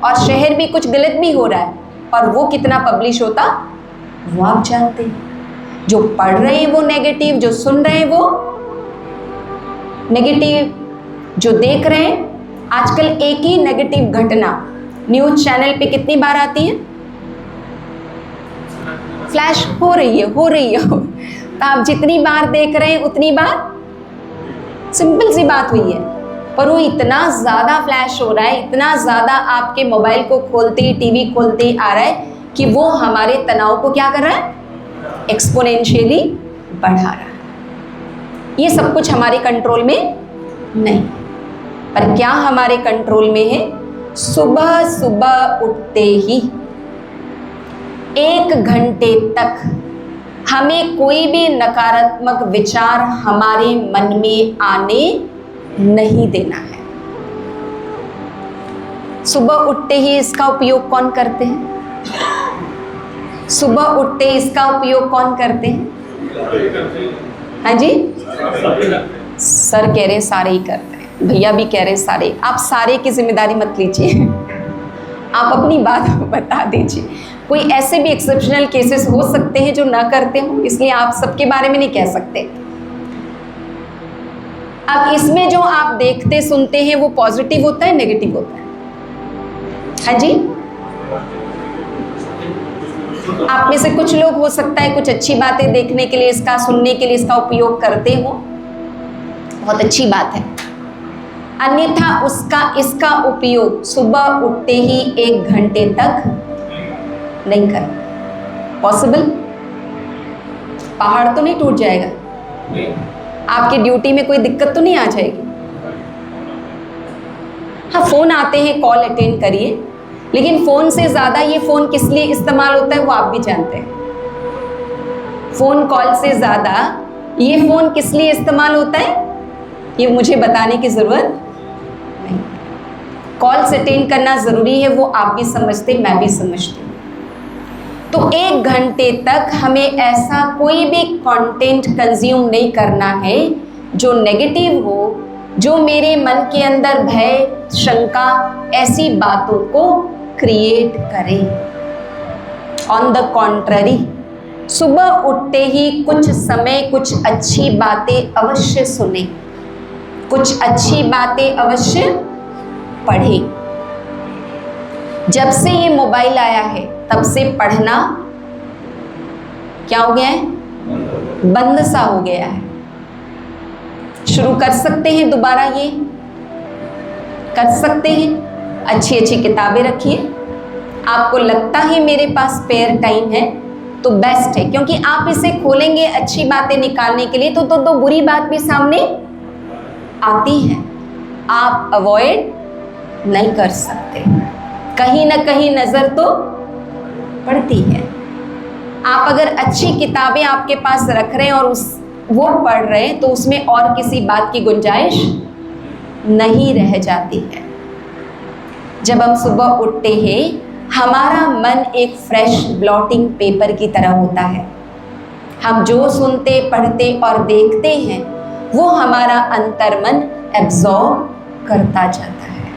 और शहर में कुछ गलत भी हो रहा है और वो कितना पब्लिश होता वो आप जानते हैं। जो पढ़ रहे हैं वो नेगेटिव, जो सुन रहे हैं वो नेगेटिव, जो देख रहे हैं, आजकल एक ही नेगेटिव घटना न्यूज चैनल पे कितनी बार आती है? फ्लैश हो रही है तो आप जितनी बार देख रहे हैं उतनी बार, सिंपल सी बात हुई है, पर वो इतना ज़्यादा फ्लैश हो रहा है, इतना ज़्यादा आपके मोबाइल को खोलते, टीवी खोलते आ रहा है कि वो हमारे तनाव को क्या कर रहा है? एक्सपोनेंशियली बढ़ा रहा है। ये सब कुछ हमारे कंट्रोल में नहीं, पर क्या हमारे कंट्रोल में है? सुबह सुबह उठते ही 1 घंटे तक हमें कोई भी नकारात्मक विचार हमारे मन में आने नहीं देना है। सुबह उठते ही इसका उपयोग कौन करते हैं? सुबह उठते इसका उपयोग कौन करते हैं? हाँ जी, सर कह रहे सारे ही करते हैं, भैया भी कह रहे सारे। आप सारे की जिम्मेदारी मत लीजिए, आप अपनी बात बता दीजिए। कोई ऐसे भी एक्सेप्शनल केसेस हो सकते हैं जो ना करते हो, इसलिए आप सबके बारे में नहीं कह सकते। अब इसमें जो आप देखते सुनते हैं वो पॉजिटिव होता है, नेगेटिव होता है? हाँ जी, आप में से कुछ लोग हो सकता है कुछ अच्छी बातें देखने के लिए, इसका सुनने के लिए इसका उपयोग करते हो, बहुत अच्छी बात है। अन्यथा इसका उपयोग सुबह उठते ही 1 घंटे तक नहीं करना। पॉसिबल? पहाड़ तो नहीं टूट जाएगा? आपकी ड्यूटी में कोई दिक्कत तो नहीं आ जाएगी? हाँ, फोन आते हैं, कॉल अटेंड करिए, लेकिन फोन से ज्यादा ये फोन किस लिए इस्तेमाल होता है वो आप भी जानते हैं। फोन कॉल से ज्यादा ये फोन किस लिए इस्तेमाल होता है ये मुझे बताने की जरूरत नहीं। कॉल्स अटेंड करना जरूरी है, वो आप भी समझते, मैं भी समझती हूँ। तो 1 घंटे तक हमें ऐसा कोई भी कंटेंट कंज्यूम नहीं करना है जो नेगेटिव हो, जो मेरे मन के अंदर भय, शंका, ऐसी बातों को क्रिएट करे। ऑन द कॉन्ट्ररी, सुबह उठते ही कुछ समय कुछ अच्छी बातें अवश्य सुने, कुछ अच्छी बातें अवश्य पढ़े। जब से ये मोबाइल आया है तब से पढ़ना क्या हो गया है? बंद सा हो गया है। शुरू कर सकते हैं दोबारा, ये कर सकते हैं। अच्छी अच्छी किताबें रखिए। आपको लगता है मेरे पास स्पेयर टाइम है तो बेस्ट है, क्योंकि आप इसे खोलेंगे अच्छी बातें निकालने के लिए तो दो बुरी बात भी सामने आती है। आप अवॉइड नहीं कर सकते, कहीं ना कहीं नजर तो पड़ती है। आप अगर अच्छी किताबें आपके पास रख रहे हैं और वो पढ़ रहे हैं तो उसमें और किसी बात की गुंजाइश नहीं रह जाती है। जब हम सुबह उठते हैं हमारा मन एक फ्रेश ब्लॉटिंग पेपर की तरह होता है। हम जो सुनते, पढ़ते और देखते हैं वो हमारा अंतर्मन एब्जॉर्ब करता जाता है,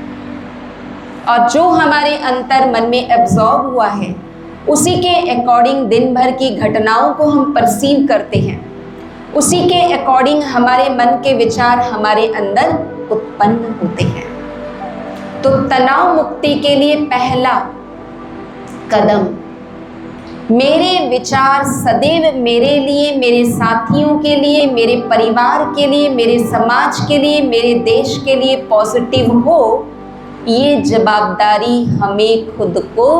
और जो हमारे अंतर्मन में एब्जॉर्ब हुआ है उसी के अकॉर्डिंग दिन भर की घटनाओं को हम परसीव करते हैं, उसी के अकॉर्डिंग हमारे मन के विचार हमारे अंदर उत्पन्न होते हैं। तो तनाव मुक्ति के लिए पहला कदम, मेरे विचार सदैव मेरे लिए, मेरे साथियों के लिए, मेरे परिवार के लिए, मेरे समाज के लिए, मेरे देश के लिए पॉजिटिव हो, ये जवाबदारी हमें खुद को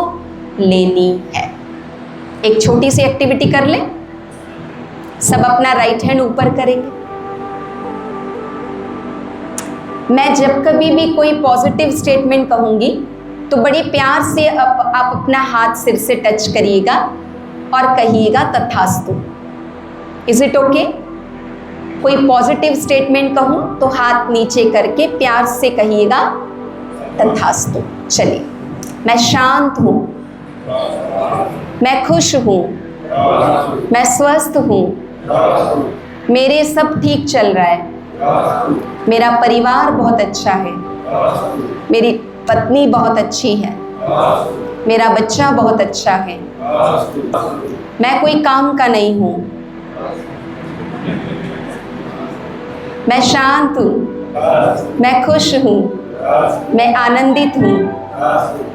लेनी है। एक छोटी सी एक्टिविटी कर लें। सब अपना राइट हैंड ऊपर करेंगे। मैं जब कभी भी कोई पॉजिटिव स्टेटमेंट कहूंगी तो बड़े प्यार से आप अपना हाथ सिर से टच करिएगा और कहिएगा तथास्तु। Is it okay? कोई पॉजिटिव स्टेटमेंट कहूं तो हाथ नीचे करके प्यार से कहिएगा तथास्तु। चलिए, मैं शांत हूं, मैं खुश हूं, मैं स्वस्थ हूं, मेरे सब ठीक चल रहा है, मेरा परिवार बहुत अच्छा है, मेरी पत्नी बहुत अच्छी है, मेरा बच्चा बहुत अच्छा है, मैं कोई काम का नहीं हूं, मैं शांत हूं, मैं खुश हूं, मैं आनंदित हूं,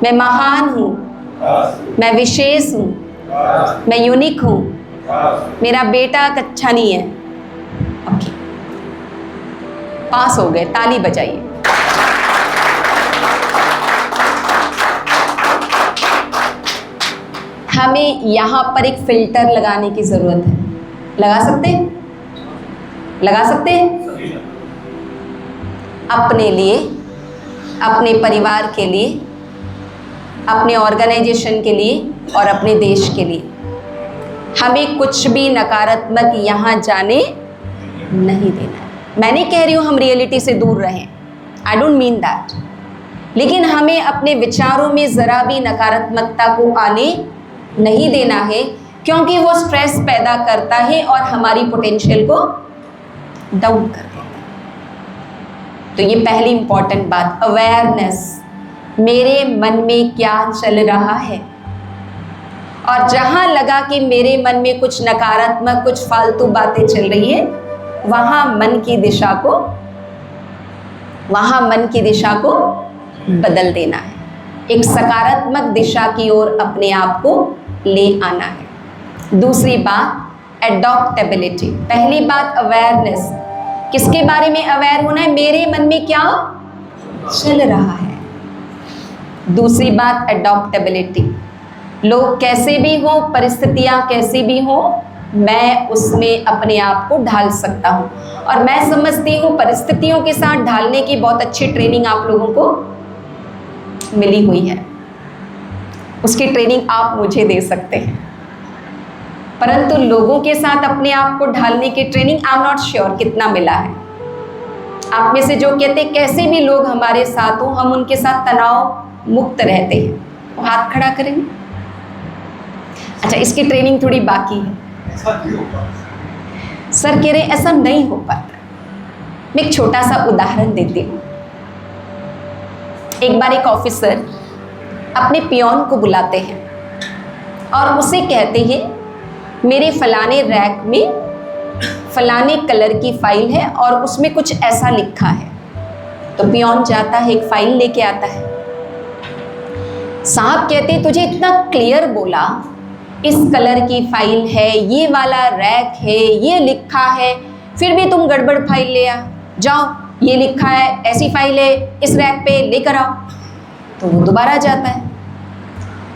मैं महान हूं, मैं विशेष हूं, मैं यूनिक हूं, मेरा बेटा अच्छा नहीं है। ओके, पास हो गए, ताली बजाइए। हमें यहाँ पर एक फिल्टर लगाने की जरूरत है। लगा सकते हैं? लगा सकते हैं? अपने लिए, अपने परिवार के लिए, अपने ऑर्गेनाइजेशन के लिए और अपने देश के लिए। हमें कुछ भी नकारात्मक यहाँ जाने नहीं देना है। मैं नहीं कह रही हूँ हम रियलिटी से दूर रहें, आई डोंट मीन दैट, लेकिन हमें अपने विचारों में ज़रा भी नकारात्मकता को आने नहीं देना है, क्योंकि वो स्ट्रेस पैदा करता है और हमारी पोटेंशियल को डाउन कर देता है। तो ये पहली इंपॉर्टेंट बात, अवेयरनेस, मेरे मन में क्या चल रहा है। और जहाँ लगा कि मेरे मन में कुछ नकारात्मक, कुछ फालतू बातें चल रही है, वहाँ मन की दिशा को बदल देना है। एक सकारात्मक दिशा की ओर अपने आप को ले आना है। दूसरी बात, एडॉप्टेबिलिटी। पहली बात अवेयरनेस, किसके बारे में अवेयर होना है? मेरे मन में क्या चल रहा है। दूसरी बात एडॉप्टेबिलिटी, लोग कैसे भी हो, परिस्थितियाँ कैसी भी हो, मैं उसमें अपने आप को ढाल सकता हूँ। और मैं समझती हूँ परिस्थितियों के साथ ढालने की बहुत अच्छी ट्रेनिंग आप लोगों को मिली हुई है, उसकी ट्रेनिंग आप मुझे दे सकते हैं। परंतु लोगों के साथ अपने आप को ढालने की training I am not sure कितना मिला है। आप में से जो कहते कैसे भी लोग हमारे साथ हो, हम उनके साथ तनाव मुक्त रहते हैं, वो हाथ खड़ा करेंगे। अच्छा, इसकी ट्रेनिंग थोड़ी बाकी है। सर कह रहे ऐसा नहीं हो पाता। मैं एक छोटा सा उदाहरण देती हूँ। एक बार एक ऑफिसर अपने पियोन को बुलाते हैं और उसे कहते हैं मेरे फलाने रैक में फलाने कलर की फाइल है और उसमें कुछ ऐसा लिखा है। तो पियोन जाता है, एक फाइल लेके आता है। साहब कहते तुझे इतना क्लियर बोला, इस कलर की फाइल है, ये वाला रैक है, ये लिखा है, फिर भी तुम गड़बड़ फाइल ले आ। जाओ, ये लिखा है, ऐसी फाइल है, इस रैक पे लेकर आओ। तो वो दोबारा जाता है,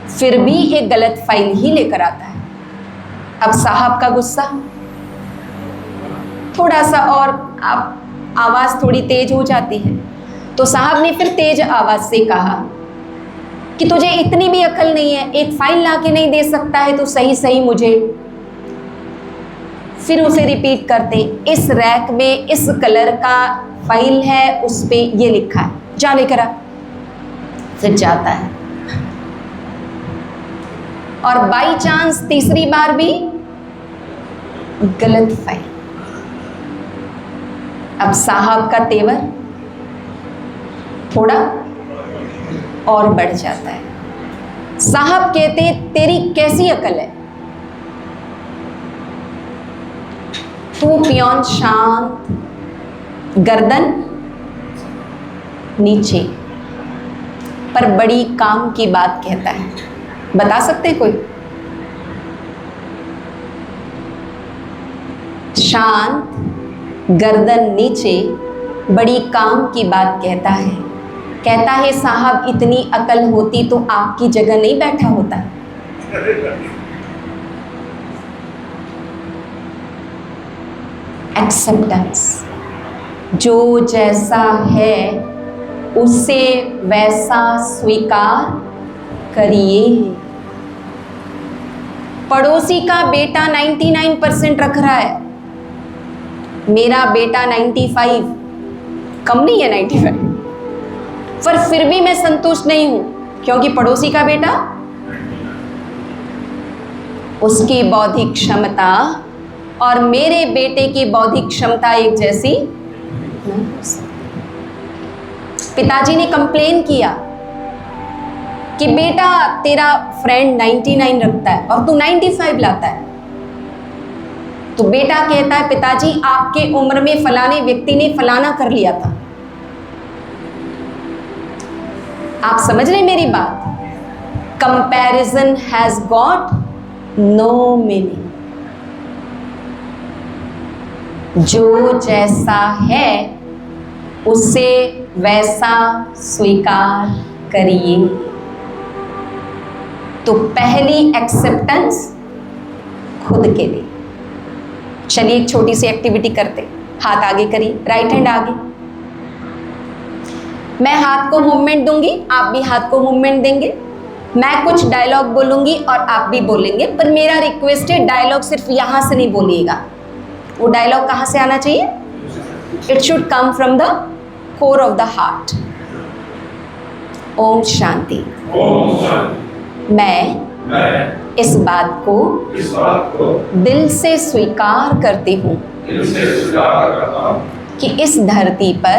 फिर भी एक गलत फाइल ही लेकर आता है। अब साहब का गुस्सा थोड़ा सा और आवाज़ थोड़ी तेज हो जाती है। तो साहब ने फिर तेज आवाज़ से कहा कि तुझे इतनी भी अकल नहीं है, एक फाइल ला के नहीं दे सकता है तो सही सही मुझे। फिर उसे रिपीट करते, इस रैक में इस कलर का फाइल है, उस पे ये लिखा है, जा लेकर आ। फिर जाता है और बाई चांस तीसरी बार भी गलत फाइल। अब साहब का तेवर थोड़ा और बढ़ जाता है। साहब कहते तेरी कैसी अकल है? तू पियोन शांत, गर्दन नीचे, पर बड़ी काम की बात कहता है। बता सकते कोई? शांत, गर्दन नीचे, बड़ी काम की बात कहता है। कहता है साहब इतनी अकल होती तो आपकी जगह नहीं बैठा होता। एक्सेप्टेंस, जो जैसा है उसे वैसा स्वीकार करिए। पड़ोसी का बेटा 99% रख रहा है, मेरा बेटा 95, कम नहीं है 95, पर फिर भी मैं संतुष्ट नहीं हूं, क्योंकि पड़ोसी का बेटा, उसकी बौद्धिक क्षमता और मेरे बेटे की बौद्धिक क्षमता एक जैसी नहीं हो सकती। पिताजी ने कंप्लेन किया कि बेटा तेरा फ्रेंड 99 रखता है और तू 95 लाता है। तो बेटा कहता है पिताजी आपके उम्र में फलाने व्यक्ति ने फलाना कर लिया था। आप समझ रहे मेरी बात? Comparison has got no meaning. जो जैसा है उसे वैसा स्वीकार करिए। तो पहली एक्सेप्टेंस खुद के लिए। चलिए एक छोटी सी एक्टिविटी करते। हाथ आगे करिए, राइट हैंड आगे। मैं हाथ को मूवमेंट दूंगी, आप भी हाथ को मूवमेंट देंगे। मैं कुछ डायलॉग बोलूंगी और आप भी बोलेंगे, पर मेरा रिक्वेस्ट है डायलॉग सिर्फ यहां से नहीं बोलिएगा। वो डायलॉग कहां से आना चाहिए? It should come from the core of the heart. ओम शांति। मैं इस बात को दिल से स्वीकार करती हूँ कि इस धरती पर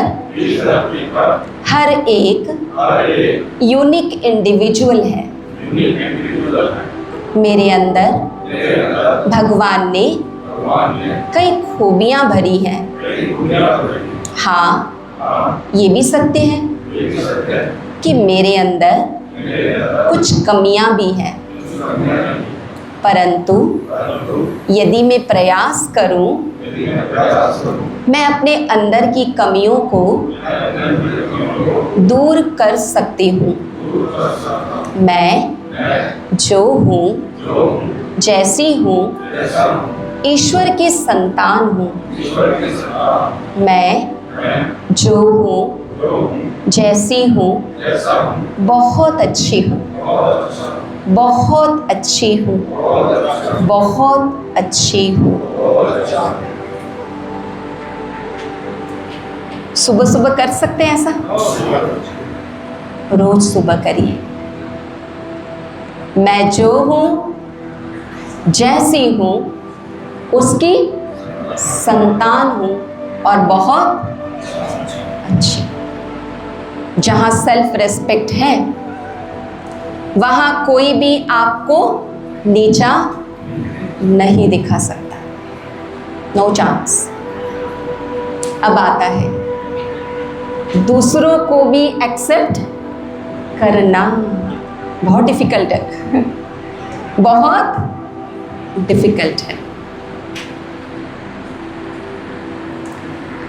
हर एक यूनिक इंडिविजुअल है। मेरे अंदर भगवान ने कई खूबियाँ भरी हैं। हाँ, ये भी सत्य है कि मेरे अंदर कुछ कमियां भी हैं। परंतु यदि मैं प्रयास करूं, मैं अपने अंदर की कमियों को दूर कर सकती हूँ। मैं जो हूँ, जैसी हूँ, ईश्वर की संतान हूँ। मैं जो हूँ, जैसी हूँ, बहुत अच्छी हूँ, बहुत अच्छी हूँ, बहुत अच्छी हूँ। सुबह सुबह कर सकते हैं ऐसा? रोज सुबह करिए। मैं जो हूँ, जैसी हूँ, उसकी संतान हूँ और बहुत अच्छी। जहाँ सेल्फ रेस्पेक्ट है वहाँ कोई भी आपको नीचा नहीं दिखा सकता, नो चांस। अब आता है दूसरों को भी एक्सेप्ट करना। बहुत डिफिकल्ट है, बहुत डिफिकल्ट है।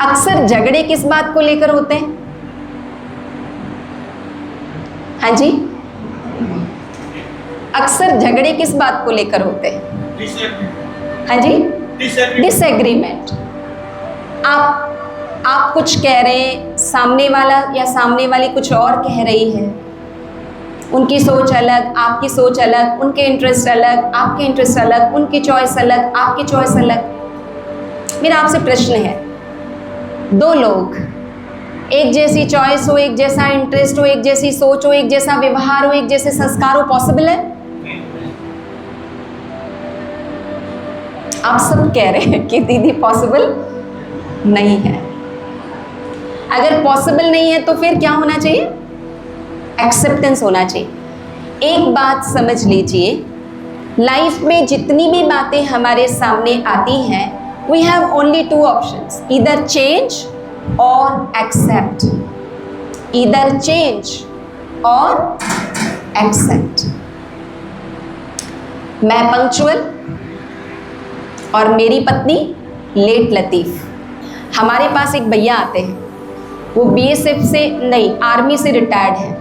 अक्सर झगड़े किस बात को लेकर होते हैं? हाँ जी, अक्सर झगड़े किस बात को लेकर होते हैं? हाँ जी, डिसएग्रीमेंट। आप कुछ कह रहे हैं, सामने वाला या सामने वाली कुछ और कह रही है। उनकी सोच अलग, आपकी सोच अलग, उनके इंटरेस्ट अलग, आपके इंटरेस्ट अलग, उनकी चॉइस अलग, आपकी चॉइस अलग। मेरा आपसे प्रश्न है, दो लोग एक जैसी चॉइस हो, एक जैसा इंटरेस्ट हो, एक जैसी सोच हो, एक जैसा व्यवहार हो, एक जैसे संस्कार हो, पॉसिबल है? आप सब कह रहे हैं कि दीदी पॉसिबल नहीं है। अगर पॉसिबल नहीं है तो फिर क्या होना चाहिए? एक्सेप्टेंस होना चाहिए। एक बात समझ लीजिए, लाइफ में जितनी भी बातें हमारे सामने आती हैं, we have only two options, either change और एक्सेप्ट। ईदर चेंज और एक्सेप्ट। मैं पंक्चुअल और मेरी पत्नी लेट लतीफ। हमारे पास एक भैया आते हैं, वो बीएसएफ से नहीं, आर्मी से रिटायर्ड है,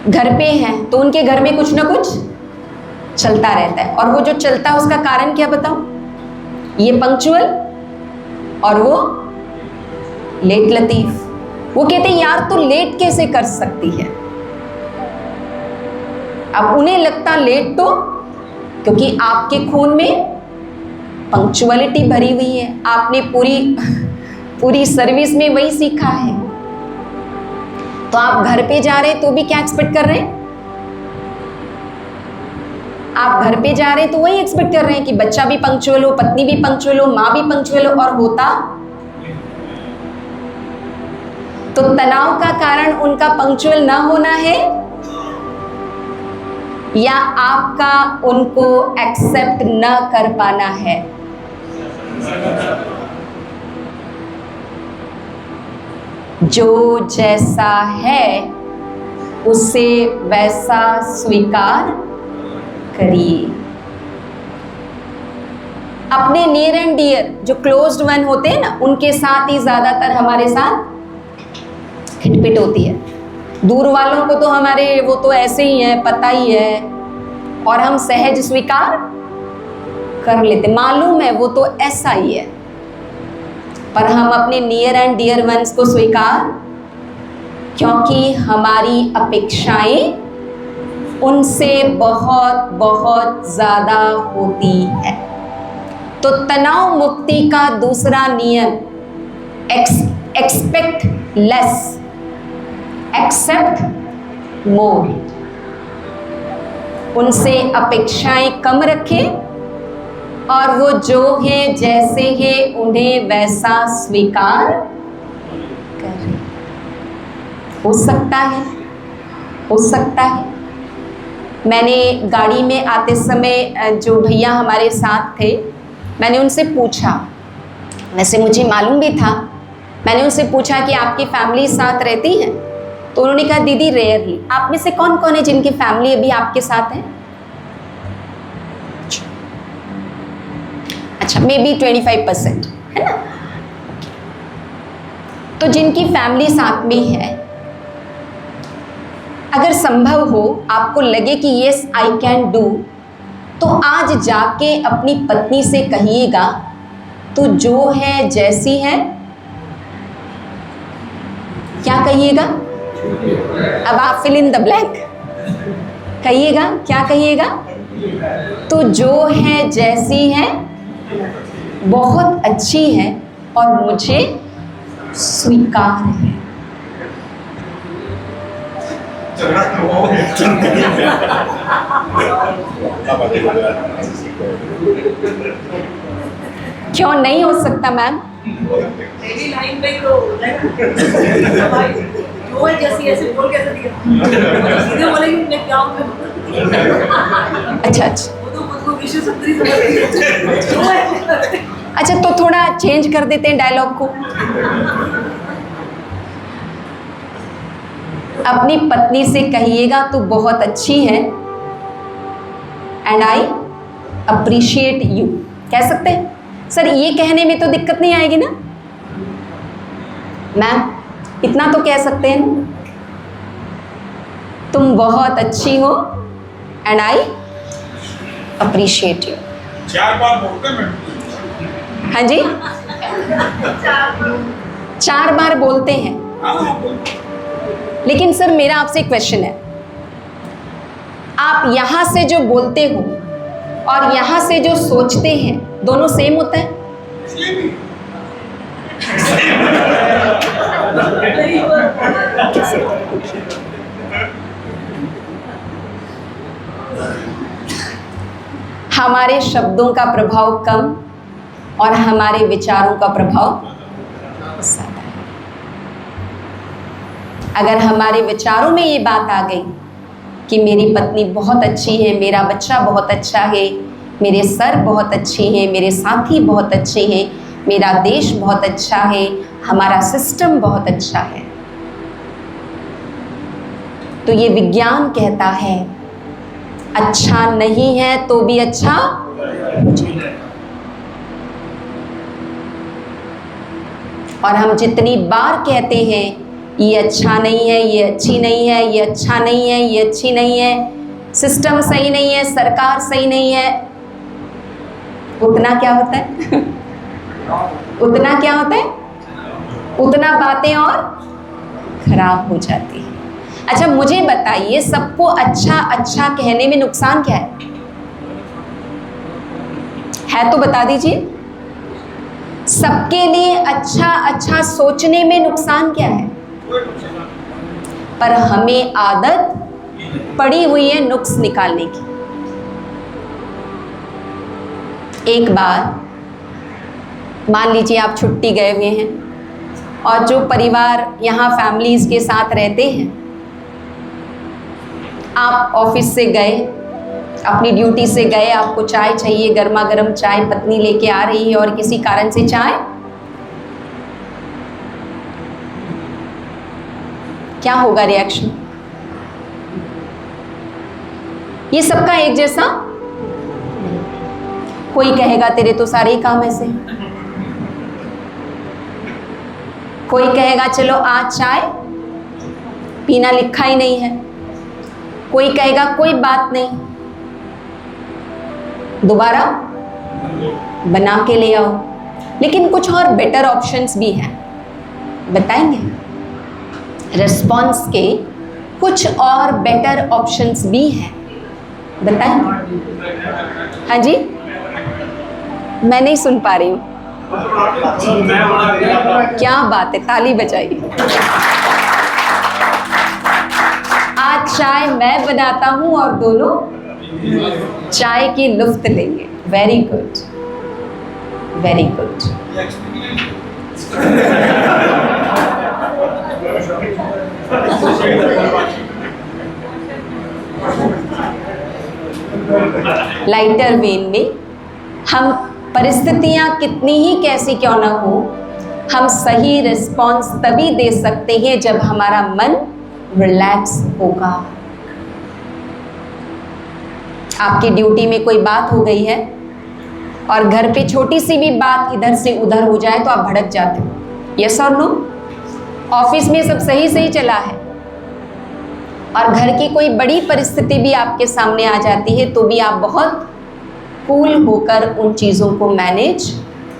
घर पे हैं, तो उनके घर में कुछ ना कुछ चलता रहता है। और वो जो चलता है उसका कारण क्या बताऊं? ये पंक्चुअल और वो लेट लतीफ। वो कहते हैं यार तू लेट कैसे कर सकती है? अब उन्हें लगता लेट तो क्योंकि आपके खून में पंक्चुअलिटी भरी हुई है, आपने पूरी सर्विस में वही सीखा है। तो आप घर पे जा रहे तो भी क्या एक्सपेक्ट कर रहे हैं? आप घर पे जा रहे हैं तो वही एक्सपेक्ट कर रहे हैं कि बच्चा भी पंक्चुअल हो, पत्नी भी पंक्चुअल हो, माँ भी पंक्चुअल हो, और होता तो तनाव का कारण उनका पंक्चुअल ना होना है या आपका उनको एक्सेप्ट न कर पाना है? जो जैसा है उसे वैसा स्वीकार करिए। अपने नियर एंड डियर जो क्लोज्ड वन होते हैं ना, उनके साथ ही ज्यादातर हमारे साथ खिटपिट होती है। दूर वालों को तो हमारे वो तो ऐसे ही है, पता ही है, और हम सहज स्वीकार कर लेते, मालूम है वो तो ऐसा ही है, पर हम अपने नियर एंड डियर वंस को स्वीकार, क्योंकि हमारी अपेक्षाएं उनसे बहुत बहुत ज्यादा होती है। तो तनाव मुक्ति का दूसरा नियम, एक्सपेक्ट लेस, एक्सेप्ट मोर। उनसे अपेक्षाएं कम रखें और वो जो है जैसे है उन्हें वैसा स्वीकार करें। हो सकता है, हो सकता है। मैंने गाड़ी में आते समय जो भैया हमारे साथ थे, मैंने उनसे पूछा, वैसे मुझे मालूम भी था, मैंने उनसे पूछा कि आपकी फैमिली साथ रहती है? तो उन्होंने कहा दीदी रेयरली। आप में से कौन कौन है जिनकी फैमिली अभी आपके साथ है? अच्छा, मे बी 25%, है ना? तो जिनकी फैमिली साथ में है, अगर संभव हो, आपको लगे कि यस आई कैन डू, तो आज जाके अपनी पत्नी से कहिएगा, तो जो है जैसी है, क्या कहिएगा? अब आप फिल इन द ब्लैंक कहिएगा, क्या कहिएगा? तो जो है जैसी है बहुत अच्छी है और मुझे स्वीकार है। क्यों नहीं हो सकता मैम? लाइन पे तो जो है जैसी ऐसे बोल कैसे दिया? सीधे बोलेंगे मैं क्या हूँ? अच्छा अच्छा वो तो खुद को विशेष सत्तरी समझ है। अच्छा, तो थोड़ा चेंज कर देते हैं डायलॉग को। अपनी पत्नी से कहिएगा तो बहुत अच्छी है एंड आई अप्रिशिएट यू, कह सकते हैं? सर ये कहने में तो दिक्कत नहीं आएगी ना मैम? इतना तो कह सकते हैं ना, तुम बहुत अच्छी हो एंड आई अप्रिशिएट यू। 4 बार बोलते हैं। हाँ जी, 4 बार बोलते हैं। लेकिन सर मेरा आपसे क्वेश्चन है, आप यहां से जो बोलते हो और यहां से जो सोचते हैं, दोनों सेम होता है? हमारे शब्दों का प्रभाव कम और हमारे विचारों का प्रभाव ज्यादा है। अगर हमारे विचारों में ये बात आ गई कि मेरी पत्नी बहुत अच्छी है, मेरा बच्चा बहुत अच्छा है, मेरे सर बहुत अच्छे हैं, मेरे साथी बहुत अच्छे हैं, मेरा देश बहुत अच्छा है, हमारा सिस्टम बहुत अच्छा है, तो ये विज्ञान कहता है अच्छा नहीं है तो भी अच्छा हो जाएगा। और हम जितनी बार कहते हैं ये अच्छा नहीं है, ये अच्छी नहीं है, ये अच्छा नहीं है, ये अच्छी नहीं है, सिस्टम सही नहीं है, सरकार सही नहीं है, उतना क्या होता है? उतना क्या होता है? उतना बातें और खराब हो जाती है। अच्छा मुझे बताइए, सबको अच्छा अच्छा कहने में नुकसान क्या है तो बता दीजिए। सबके लिए अच्छा अच्छा सोचने में नुकसान क्या है? पर हमें आदत पड़ी हुई है नुक्स निकालने की। एक बार मान लीजिए आप छुट्टी गए हुए हैं और जो परिवार यहाँ फैमिलीज के साथ रहते हैं, आप ऑफिस से गए, अपनी ड्यूटी से गए, आपको चाय चाहिए, गर्मा गर्म चाय पत्नी लेके आ रही है और किसी कारण से चाय, क्या होगा रिएक्शन? ये सबका एक जैसा? कोई कहेगा तेरे तो सारे ही काम ऐसे, कोई कहेगा चलो आज चाय पीना लिखा ही नहीं है, कोई कहेगा कोई बात नहीं दोबारा बना के ले आओ। लेकिन कुछ और बेटर ऑप्शंस भी हैं, बताएंगे? रिस्पॉन्स के कुछ और बेटर ऑप्शंस भी हैं, बताएंगे? हाँ जी, मैं नहीं सुन पा रही हूँ। क्या बात है, ताली बजाइए। आज चाय मैं बनाता हूँ और दोनों चाय की लुफ्त लेंगे। Very good, very good. Lighter when में हम परिस्थितियां कितनी ही कैसी क्यों ना हो, हम सही रिस्पॉन्स तभी दे सकते हैं जब हमारा मन रिलैक्स होगा। आपकी ड्यूटी में कोई बात हो गई है और घर पे छोटी सी भी बात इधर से उधर हो जाए तो आप भड़क जाते हो। यस और नो? ऑफिस में सब सही सही चला है और घर की कोई बड़ी परिस्थिति भी आपके सामने आ जाती है तो भी आप बहुत कूल होकर उन चीज़ों को मैनेज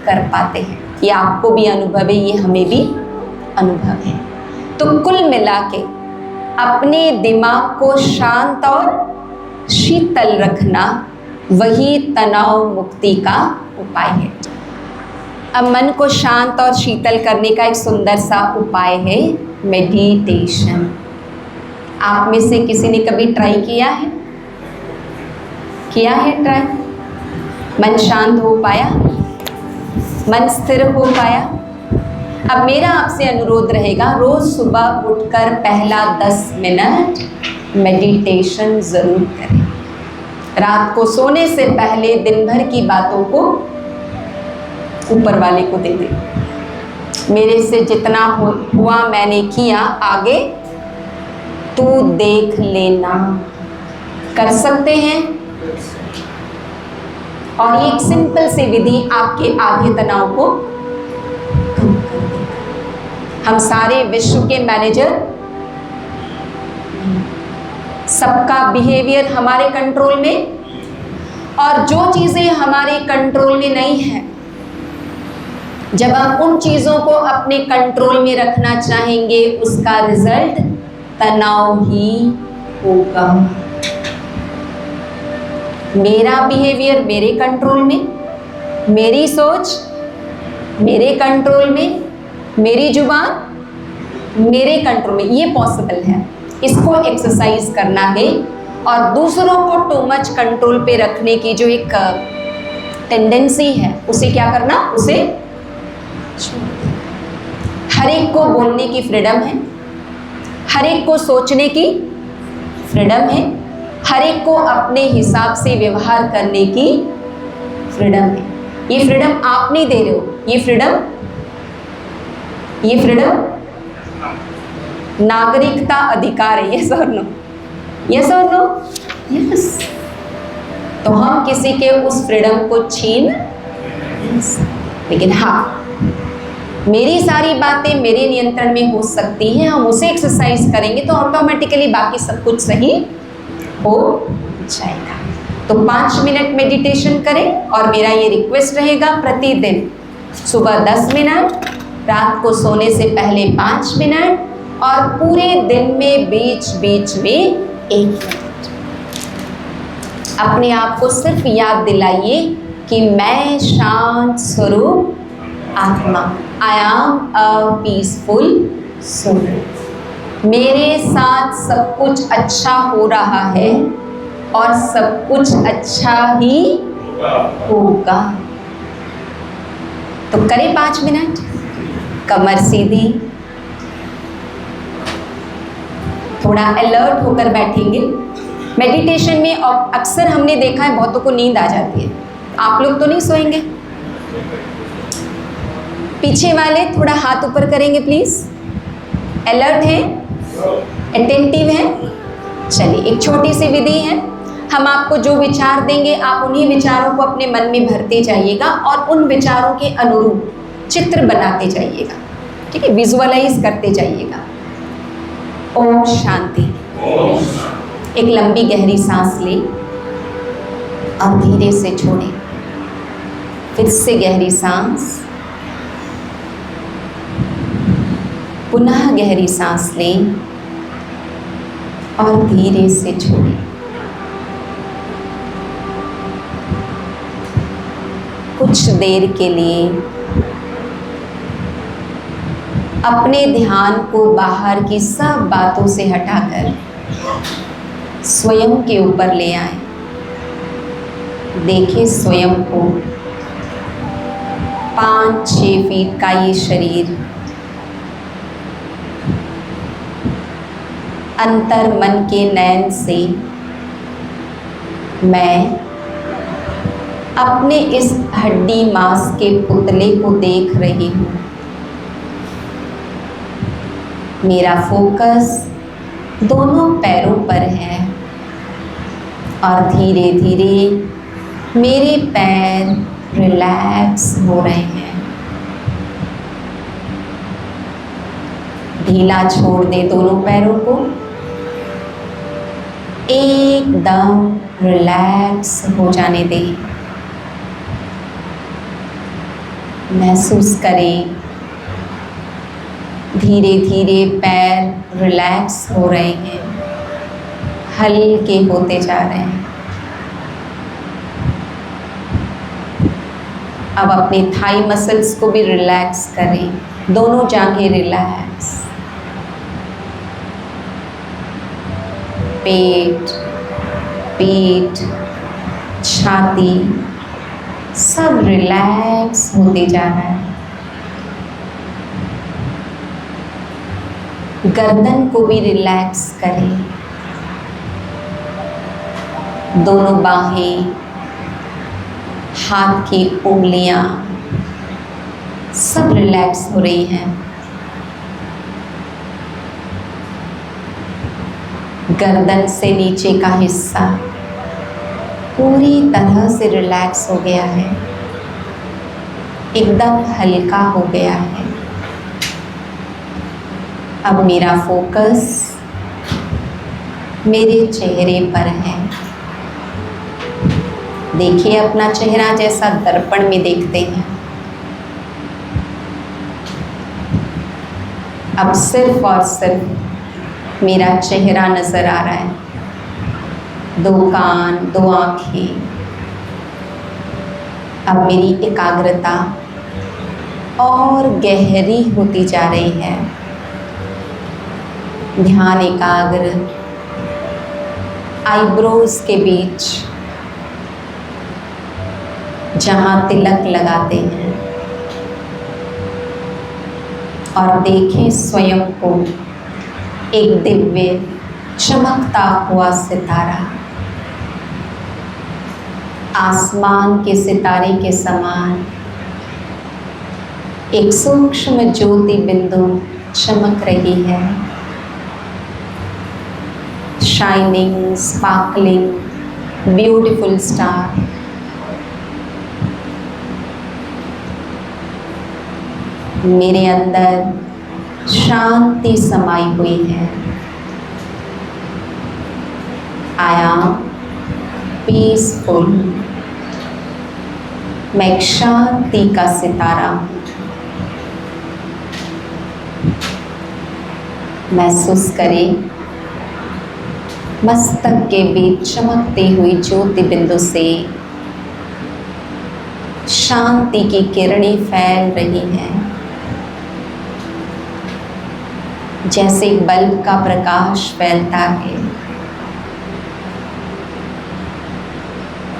कर पाते हैं। ये आपको भी अनुभव है, ये हमें भी अनुभव है। तो कुल मिला के अपने दिमाग को शांत और शीतल रखना वही तनाव मुक्ति का उपाय है। अब मन को शांत और शीतल करने का एक सुंदर सा उपाय है मेडिटेशन। आप में से किसी ने कभी ट्राई किया है? किया है ट्राई? मन शांत हो पाया? मन स्थिर हो पाया? अब मेरा आपसे अनुरोध रहेगा, रोज सुबह उठकर पहला 10 मिनट मेडिटेशन ज़रूर करें। रात को सोने से पहले दिन भर की बातों को ऊपर वाले को दे दें। मेरे से जितना हुआ मैंने किया, आगे तू देख लेना। कर सकते हैं? और एक सिंपल सी विधि आपके आधे तनाव को कम कर देगा। हम सारे विश्व के मैनेजर, सबका बिहेवियर हमारे कंट्रोल में, और जो चीज़ें हमारे कंट्रोल में नहीं है, जब हम उन चीज़ों को अपने कंट्रोल में रखना चाहेंगे उसका रिजल्ट तनाव ही होगा। मेरा बिहेवियर मेरे कंट्रोल में, मेरी सोच मेरे कंट्रोल में, मेरी जुबान मेरे कंट्रोल में, ये पॉसिबल है। इसको एक्सरसाइज करना है और दूसरों को टू मच कंट्रोल पे रखने की जो एक टेंडेंसी है उसे क्या करना, उसे हर एक को बोलने की फ्रीडम है, हर एक को सोचने की फ्रीडम है, हर एक को अपने हिसाब से व्यवहार करने की फ्रीडम है। ये फ्रीडम आप नहीं दे रहे हो, ये फ्रीडम नागरिकता अधिकार है। यस और नो? यस और नो? यस। तो हम किसी के उस फ्रीडम को छीन नहीं सकते, लेकिन हाँ, मेरी सारी बातें मेरे नियंत्रण में हो सकती हैं। हम उसे एक्सरसाइज करेंगे तो ऑटोमेटिकली बाकी सब कुछ सही हो जाएगा। तो 5 मिनट मेडिटेशन करें और मेरा ये रिक्वेस्ट रहेगा, प्रतिदिन सुबह 10 मिनट, रात को सोने से पहले 5 मिनट और पूरे दिन में बीच बीच में 1 मिनट। अपने आप को सिर्फ याद दिलाइए कि मैं शांत स्वरूप आत्मा, I am a peaceful soul. मेरे साथ सब कुछ अच्छा हो रहा है और सब कुछ अच्छा ही होगा। तो करें 5 मिनट, कमर सीधी, थोड़ा अलर्ट होकर बैठेंगे। मेडिटेशन में अक्सर हमने देखा है बहुतों को नींद आ जाती है। आप लोग तो नहीं सोएंगे? पीछे वाले थोड़ा हाथ ऊपर करेंगे प्लीज। अलर्ट हैं, अटेंटिव हैं। चलिए, एक छोटी सी विधि है। हम आपको जो विचार देंगे आप उन्हीं विचारों को अपने मन में भरते जाइएगा और उन विचारों के अनुरूप चित्र बनाते जाइएगा। ठीक है, विजुअलाइज करते जाइएगा। ओम शांति। एक लंबी गहरी सांस लें और धीरे से छोड़ें। फिर से गहरी सांस, पुनः गहरी सांस लें और धीरे से छोड़ें। कुछ देर के लिए अपने ध्यान को बाहर की सब बातों से हटाकर स्वयं के ऊपर ले आए। देखें स्वयं को, 5-6 फीट का ये शरीर, अंतर मन के नयन से मैं अपने इस हड्डी मांस के पुतले को देख रही हूँ। मेरा फोकस दोनों पैरों पर है और धीरे धीरे मेरे पैर रिलैक्स हो रहे हैं। ढीला छोड़ दे दोनों पैरों को, एकदम रिलैक्स हो जाने दे। महसूस करें धीरे धीरे पैर रिलैक्स हो रहे हैं, हल्के होते जा रहे हैं। अब अपने थाई मसल्स को भी रिलैक्स करें, दोनों जांघें रिलैक्स। पेट, पीठ, छाती सब रिलैक्स होते जा रहा है। गर्दन को भी रिलैक्स करें, दोनों बाहें, हाथ की उंगलियां सब रिलैक्स हो रही हैं। गर्दन से नीचे का हिस्सा पूरी तरह से रिलैक्स हो गया है, एकदम हल्का हो गया है। अब मेरा फोकस मेरे चेहरे पर है। देखिए अपना चेहरा जैसा दर्पण में देखते हैं। अब सिर्फ और सिर्फ मेरा चेहरा नजर आ रहा है, दो कान, दो आँखें। अब मेरी एकाग्रता और गहरी होती जा रही है। ध्यान एकाग्र आईब्रोज के बीच जहाँ तिलक लगाते हैं, और देखें स्वयं को एक दिव्य चमकता हुआ सितारा, आसमान के सितारे के समान एक सूक्ष्म ज्योति बिंदु चमक रही है। Shining, sparkling, beautiful star. मेरे अंदर शांति समाई हुई है। I am peaceful। मैं एक शांति का सितारा हूँ। महसूस करें मस्तक के बीच चमकती हुई ज्योति बिंदु से शांति की किरणें फैल रही हैं। जैसे बल्ब का प्रकाश फैलता है,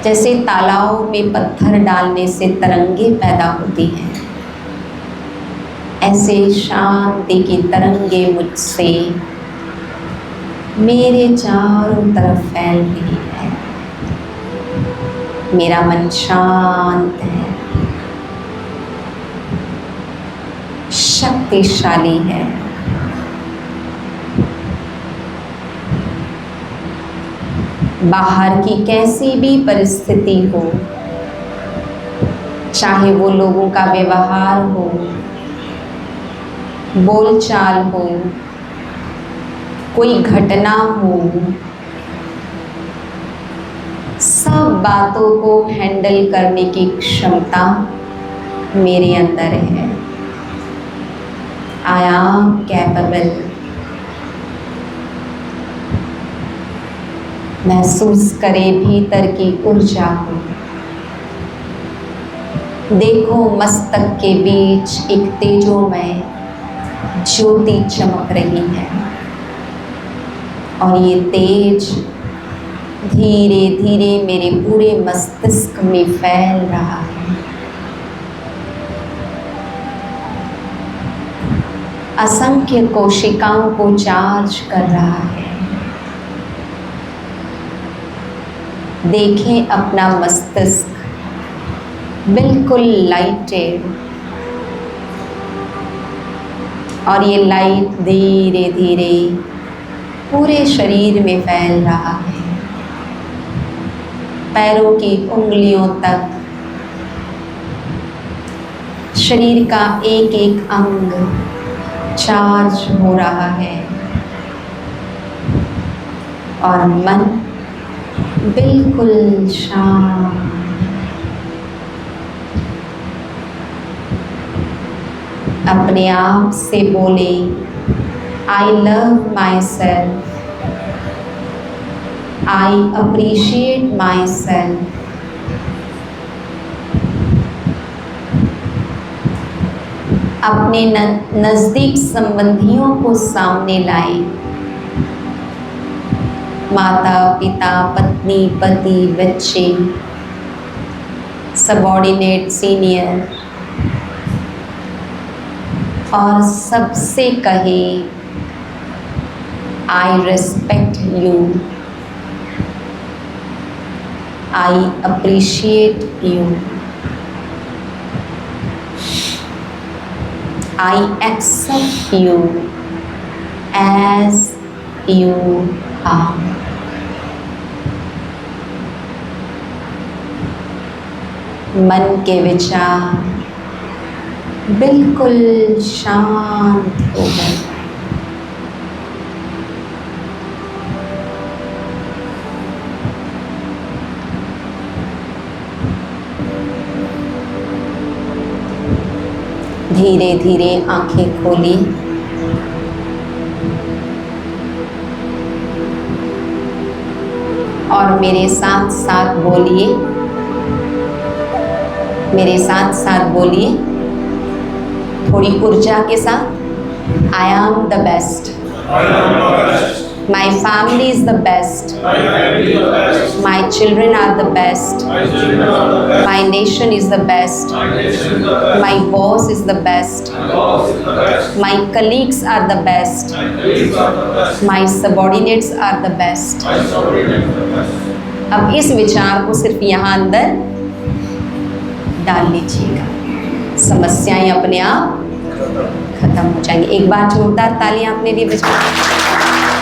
जैसे तालाब में पत्थर डालने से तरंगे पैदा होती हैं, ऐसे शांति की तरंगे मुझसे मेरे चारों तरफ फैल रही है। मेरा मन शांत है, शक्तिशाली है। बाहर की कैसी भी परिस्थिति हो, चाहे वो लोगों का व्यवहार हो, बोलचाल हो, कोई घटना हो, सब बातों को हैंडल करने की क्षमता मेरे अंदर है। I am capable। महसूस करें भीतर की ऊर्जा को। देखो मस्तक के बीच एक तेजोमय ज्योति चमक रही है, और ये तेज धीरे धीरे मेरे पूरे मस्तिष्क में फैल रहा है। असंख्य कोशिकाओं को चार्ज कर रहा है। देखें अपना मस्तिष्क बिल्कुल लाइटेड, और ये लाइट धीरे धीरे पूरे शरीर में फैल रहा है। पैरों की उंगलियों तक शरीर का एक एक अंग चार्ज हो रहा है और मन बिल्कुल शांत। अपने आप से बोले, I love my self, I appreciate my self. अपने नज़दीक संबंधियों को सामने लाए, माता पिता पत्नी पति बच्चे, सबऑर्डिनेट सीनियर, और सबसे कहे, आई respect you, I appreciate you, I accept you as you are. मन के विचार बिल्कुल शांत हो गए। धीरे धीरे आंखें खोली और मेरे साथ साथ बोलिए, मेरे साथ साथ बोलिए थोड़ी ऊर्जा के साथ, I am the best, my family is the best, my children are the best, my nation is the best, my boss is the best, my colleagues are the best, my subordinates are the best। अब इस विचार को सिर्फ यहाँ अंदर डाल लीजिएगा, समस्याएं अपने आप खत्म हो जाएंगी। एक बार जोरदार तालियां अपने लिए बजाएं।